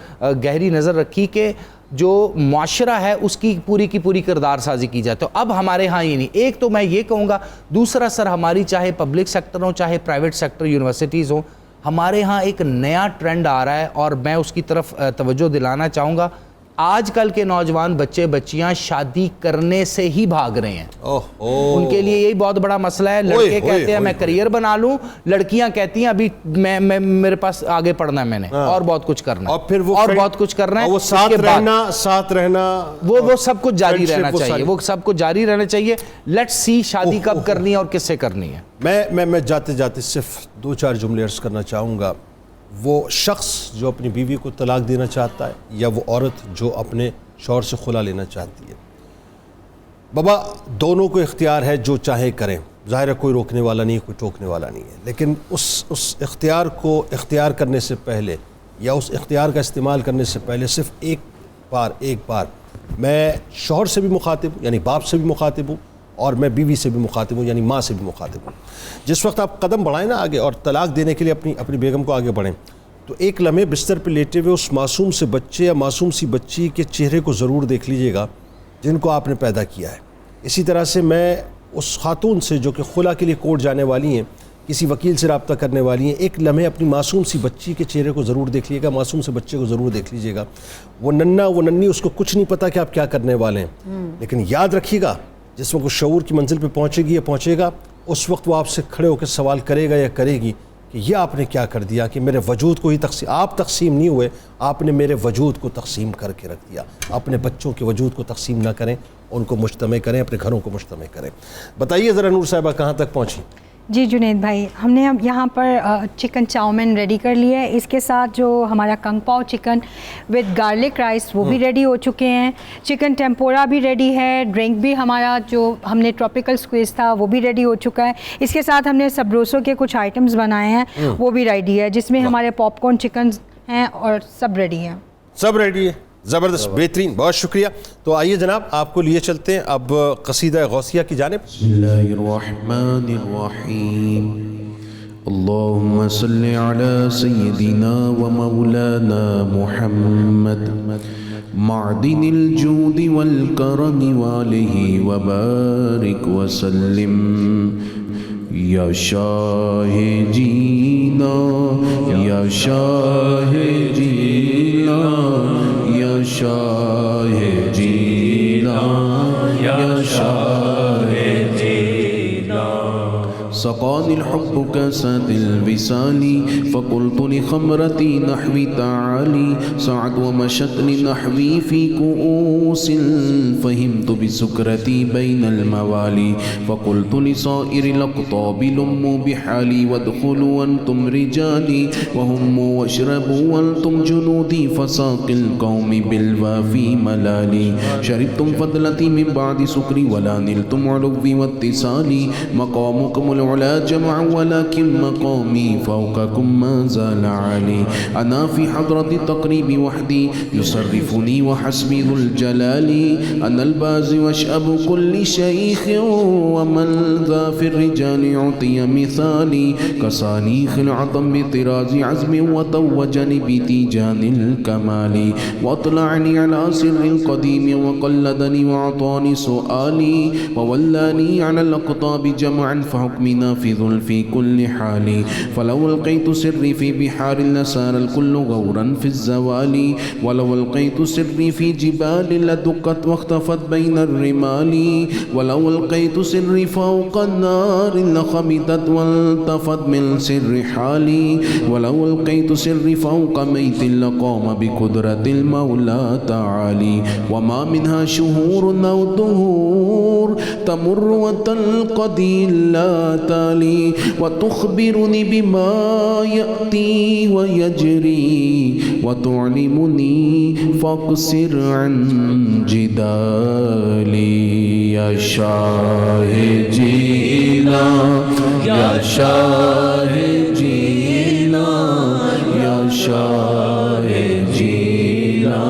گہری نظر رکھی کہ جو معاشرہ ہے اس کی پوری کردار سازی کی جائے۔ تو اب ہمارے ہاں یہ نہیں، ایک تو میں یہ کہوں گا، دوسرا سر ہماری چاہے پبلک سیکٹر ہو چاہے پرائیویٹ سیکٹر یونیورسٹیز ہوں، ہمارے ہاں ایک نیا ٹرینڈ آ رہا ہے اور میں اس کی طرف توجہ دلانا چاہوں گا۔ آج کل کے نوجوان بچے بچیاں شادی کرنے سے ہی بھاگ رہے ہیں، ان کے لیے یہی بہت بڑا مسئلہ ہے۔ لڑکے کہتے ہیں میں کریئر بنا لوں، لڑکیاں کہتی ہیں ابھی میں میرے پاس آگے پڑھنا ہے، میں نے اور بہت کچھ کرنا ہے، اور پھر وہ اور بہت کچھ کرنا ہے، وہ ساتھ رہنا وہ سب کچھ جاری رہنا چاہیے، وہ سب کچھ جاری رہنا چاہیے۔ لیٹس سی شادی کب کرنی ہے اور کس سے کرنی ہے۔ میں جاتے جاتے صرف 2-4 جملے عرض کرنا چاہوں گا۔ وہ شخص جو اپنی بیوی کو طلاق دینا چاہتا ہے یا وہ عورت جو اپنے شوہر سے خلا لینا چاہتی ہے، بابا دونوں کو اختیار ہے، جو چاہے کریں، ظاہر ہے کوئی روکنے والا نہیں ہے، کوئی ٹوکنے والا نہیں ہے، لیکن اس اختیار کو اختیار کرنے سے پہلے یا اس اختیار کا استعمال کرنے سے پہلے صرف ایک بار میں شوہر سے بھی مخاطب ہوں، یعنی باپ سے بھی مخاطب ہوں، اور میں بیوی سے بھی مخاطب ہوں، یعنی ماں سے بھی مخاطب ہوں۔ جس وقت آپ قدم بڑھائیں نا آگے اور طلاق دینے کے لیے اپنی بیگم کو آگے بڑھیں، تو ایک لمحے بستر پہ لیٹے ہوئے اس معصوم سے بچے یا معصوم سی بچی کے چہرے کو ضرور دیکھ لیجئے گا جن کو آپ نے پیدا کیا ہے۔ اسی طرح سے میں اس خاتون سے جو کہ خلا کے لیے کورٹ جانے والی ہیں، کسی وکیل سے رابطہ کرنے والی ہیں، ایک لمحے اپنی معصوم سی بچی کے چہرے کو ضرور دیکھ لیجئے گا، معصوم سے بچے کو ضرور دیکھ لیجئے گا۔ وہ ننّا وہ ننّی، اس کو کچھ نہیں پتا کہ آپ کیا کرنے والے ہیں، لیکن یاد رکھیے گا جس وقت وہ شعور کی منزل پہ پہنچے گی یا پہنچے گا، اس وقت وہ آپ سے کھڑے ہو کے سوال کرے گا یا کرے گی کہ یہ آپ نے کیا کر دیا کہ میرے وجود کو ہی آپ تقسیم نہیں ہوئے، آپ نے میرے وجود کو تقسیم کر کے رکھ دیا۔ اپنے بچوں کے وجود کو تقسیم نہ کریں، ان کو مجتمع کریں، اپنے گھروں کو مجتمع کریں۔ بتائیے ذرا نور صاحبہ کہاں تک پہنچی؟ جی جنید بھائی، ہم نے یہاں پر چکن چاؤمین ریڈی کر لیا ہے، اس کے ساتھ جو ہمارا king pav chicken with garlic rice وہ بھی ریڈی ہو چکے ہیں، چکن ٹیمپورا بھی ریڈی ہے، ڈرنک بھی ہمارا جو ہم نے ٹراپیکل سکویز تھا وہ بھی ریڈی ہو چکا ہے، اس کے ساتھ ہم نے سبروسو کے کچھ آئٹمز بنائے ہیں وہ بھی ریڈی ہے، جس میں ہمارے پاپ کارن چکن ہیں اور سب ریڈی ہیں، سب ریڈی ہے۔ زبردست، بہترین، بہت شکریہ۔ تو آئیے جناب آپ کو لیے چلتے ہیں اب قصیدہ غوثیہ کی جانب۔ بسم اللہ الرحمن الرحیم، اللہم صلی علی سیدنا و مولانا محمد معدن الجود والکرم والہ وبارک وسلم۔ یا شاہ جینا یا شاہ جینا یا شاہ جینا یا شاہ جینا، سقانی الحب كاسات الوصال فقلت لخمرتي نحوي تعالي سعد ومشتني نحوي في كؤوس فهمت بسكرتي بين الموالي فقلت لصائر الأقطاب لموا بحالي وادخلوا وانتم رجالي وهموا واشربوا وانتم جنودي فساق القوم بالوافي ملالي شربتم فضلتي من بعد سكري ولا نلتم علوي واتصالي مقامكم العلا جمع ولكن مقامي فوقكم ما زال عالي أنا في حضرة التقريب وحدي يصرفني وحسبي ذو الجلال أنا البازي واشأب كل شيخ ومن ذا في الرجال يعطي مثالي كصانيخ العظم بطراز عزم وتوجني بتيجان الكمال واطلعني على سر القديم وقلدني وعطاني سؤالي وولاني على الأقطاب جمعا فحكمي نافذ في كل حال فلو القيت سري في بحار لسار الكل غورا في الزوال ولو القيت سري في جبال لدقت واختفت بين الرمال ولو القيت سري فوق النار لخمدت والتفت من سر حالي ولو القيت سري فوق ميت لقام بقدرة المولى تعالي وما منها شهور أو دهور تمر وتنقضي لا تالي وتخبرني بما يأتي ويجري وتعلمني فاقصر عن جدالي يا شاه جينا يا شاه جینا یا شاہ جینا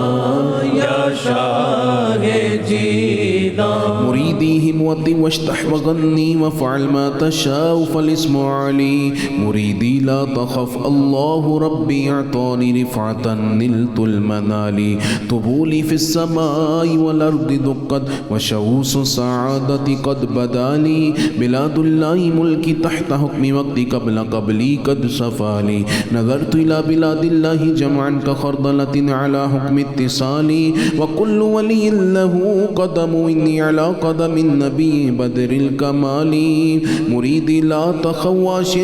یا شاہ جینا مریدی ہموتی واشتح وغنی وفعل ما تشاء فالاسم علی مریدی لا تخف اللہ ربی اعطانی رفعتا نلت المنالی طبولی فی السماء والارض دقت وشوس سعادتی قد بدالی بلاد اللہ ملکی تحت حکم وقتی قبلی قد صفالی نظرت الى بلاد اللہ جمعا كخردلة على حکم اتصالی وكل ولی له قدم انی على قدم النبی بدر الکمالی مریدی لا تخواش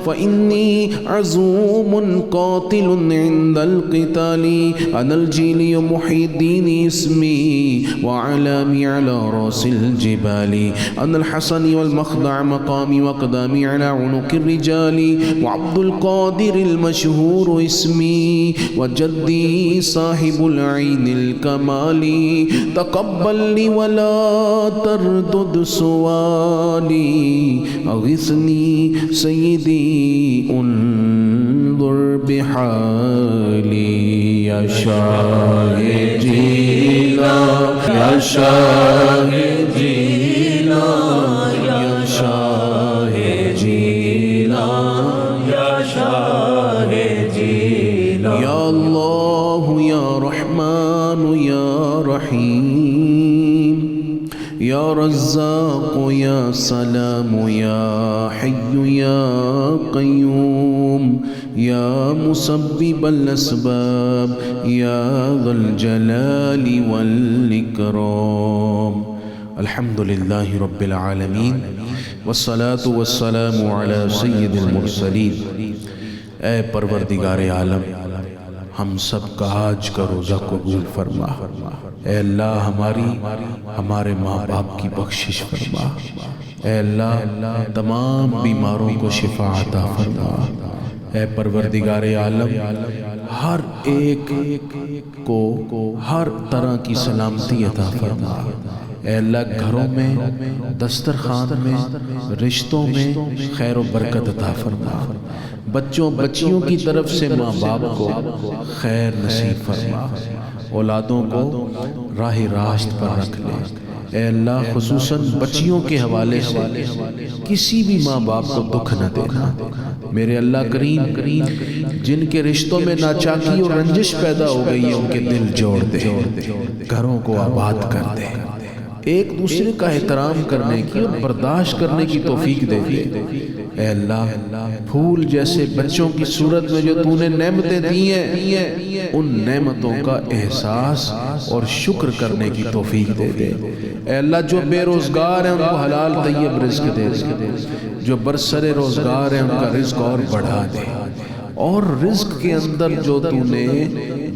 فإنی عزوم قاتل عند القتال انا الجیلی محی الدین اسمی وعلامي على رأس الجبال انا الحسن والمخضع مقامي وقدامي على عنق الرجال وعبد القادر المشهور اسمي وجدي صاحب العين الكمال تقبل لي ولا تردد سؤالي اغثني سيدي انظر بحالي يا شاه جينا يا شاه جينا يا شاه جينا يا شاه جينا يا الله يا رحمن يا رحيم يا رزاق يا سلام يا حي يا قيوم يا مسبب الأسباب يا ذا الجلال والإكرام الحمد لله رب العالمين والصلاة والسلام على سيد المرسلين اے پروردگار عالم ہم سب کا آج کا روزہ قبول فرما اے اللہ ہمارے ماں باپ کی بخشش فرما اے اللہ تمام بیماروں کو شفا عطا فرما اے پروردگار عالم ہر ایک کو ہر طرح کی سلامتی عطا فرما اے اللہ گھروں میں دسترخوان میں رشتوں میں خیر و برکت عطا فرما بچیوں کی طرف سے ماں باپ کو خیر نصیب فرما اولادوں کو راہ راست پر رکھ لے اے اللہ خصوصاً بچیوں کے حوالے سے کسی بھی ماں باپ کو دکھ نہ دینا میرے اللہ کریم جن کے رشتوں میں ناچاکی اور رنجش پیدا ہو گئی ہے ان کے دل جوڑ دے گھروں کو آباد کر دے ایک دوسرے کا احترام کرنے کی اور برداشت کرنے کی توفیق دے دے اے اللہ پھول جیسے بچوں کی صورت میں جو تو نے نعمتیں دی ہیں ان نعمتوں کا احساس اور شکر کرنے کی توفیق دے دے اے اللہ جو بے روزگار ہیں ان کو حلال طیب رزق دے دے جو برسر روزگار ہیں ان کا رزق اور بڑھا دے اور رزق کے اندر جو تو نے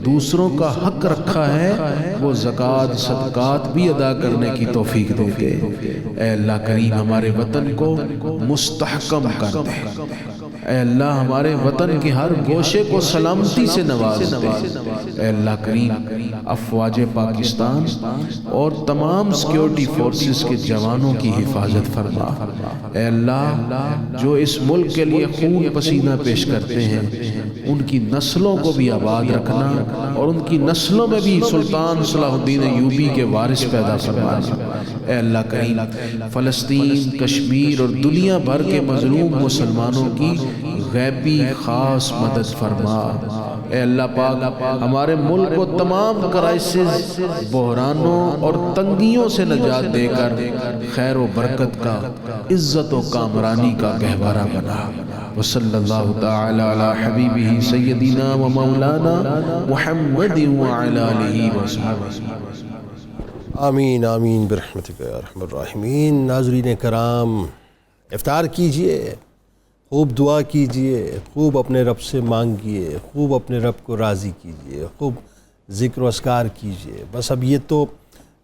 دوسروں کا حق رکھا ہے وہ زکوٰۃ صدقات بھی ادا کرنے کی توفیق دے دے اے اللہ کریم ہمارے وطن کو مستحکم کر دے اے اللہ ہمارے وطن کے ہر گوشے کو سلامتی سے نواز دے اے اللہ کریم افواج پاکستان اور تمام سیکیورٹی فورسز کے جوانوں کی حفاظت فرما اے اللہ جو اس ملک کے لیے خون پسینہ پیش کرتے ہیں ان کی نسلوں کو بھی آباد رکھنا اور ان کی نسلوں میں بھی سلطان صلاح الدین ایوبی کے وارث پیدا فرمانا اے اللہ کریم فلسطین کشمیر اور دنیا بھر کے مظلوم مسلمانوں کی غیبی خاص مدد فرما اے اللہ پاک ہمارے ملک کو تمام کرائسز بحرانوں اور تنگیوں سے نجات دے کر خیر و برکت کا عزت و کامرانی کا گہوارہ بنا وصلی اللہ تعالی علی حبیبہ سیدنا و مولانا محمد وعلی آلہ وصحبہ آمین آمین برحمتک یا ارحم الراحمین ناظرین کرام افطار کیجئے خوب دعا کیجئے خوب اپنے رب سے مانگیے خوب اپنے رب کو راضی کیجئے خوب ذکر و اذکار کیجئے بس اب یہ تو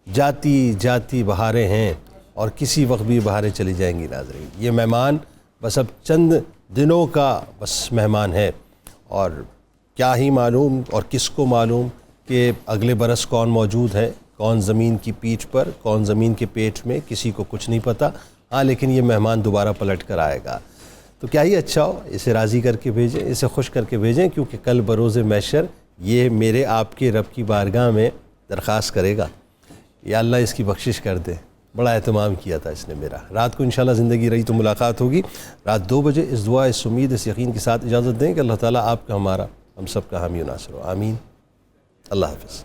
جاتی بہاریں ہیں اور کسی وقت بھی بہاریں چلی جائیں گی ناظرین. یہ مہمان بس اب چند دنوں کا بس مہمان ہے، اور کیا ہی معلوم اور کس کو معلوم کہ اگلے برس کون موجود ہے، کون زمین کی پیٹھ پر، کون زمین کے پیٹ میں، کسی کو کچھ نہیں پتہ. ہاں لیکن یہ مہمان دوبارہ پلٹ کر آئے گا، تو کیا ہی اچھا ہو. اسے راضی کر کے بھیجیں، اسے خوش کر کے بھیجیں، کیونکہ کل بروز محشر یہ میرے آپ کے رب کی بارگاہ میں درخواست کرے گا، یا اللہ اس کی بخشش کر دے، بڑا اہتمام کیا تھا اس نے میرا. رات کو انشاءاللہ زندگی رہی تو ملاقات ہوگی رات 2 بجے. اس دعا، اس امید، اس یقین کے ساتھ اجازت دیں کہ اللہ تعالیٰ آپ کا، ہمارا، ہم سب کا حامی و ناصر ہو. آمین. اللہ حافظ.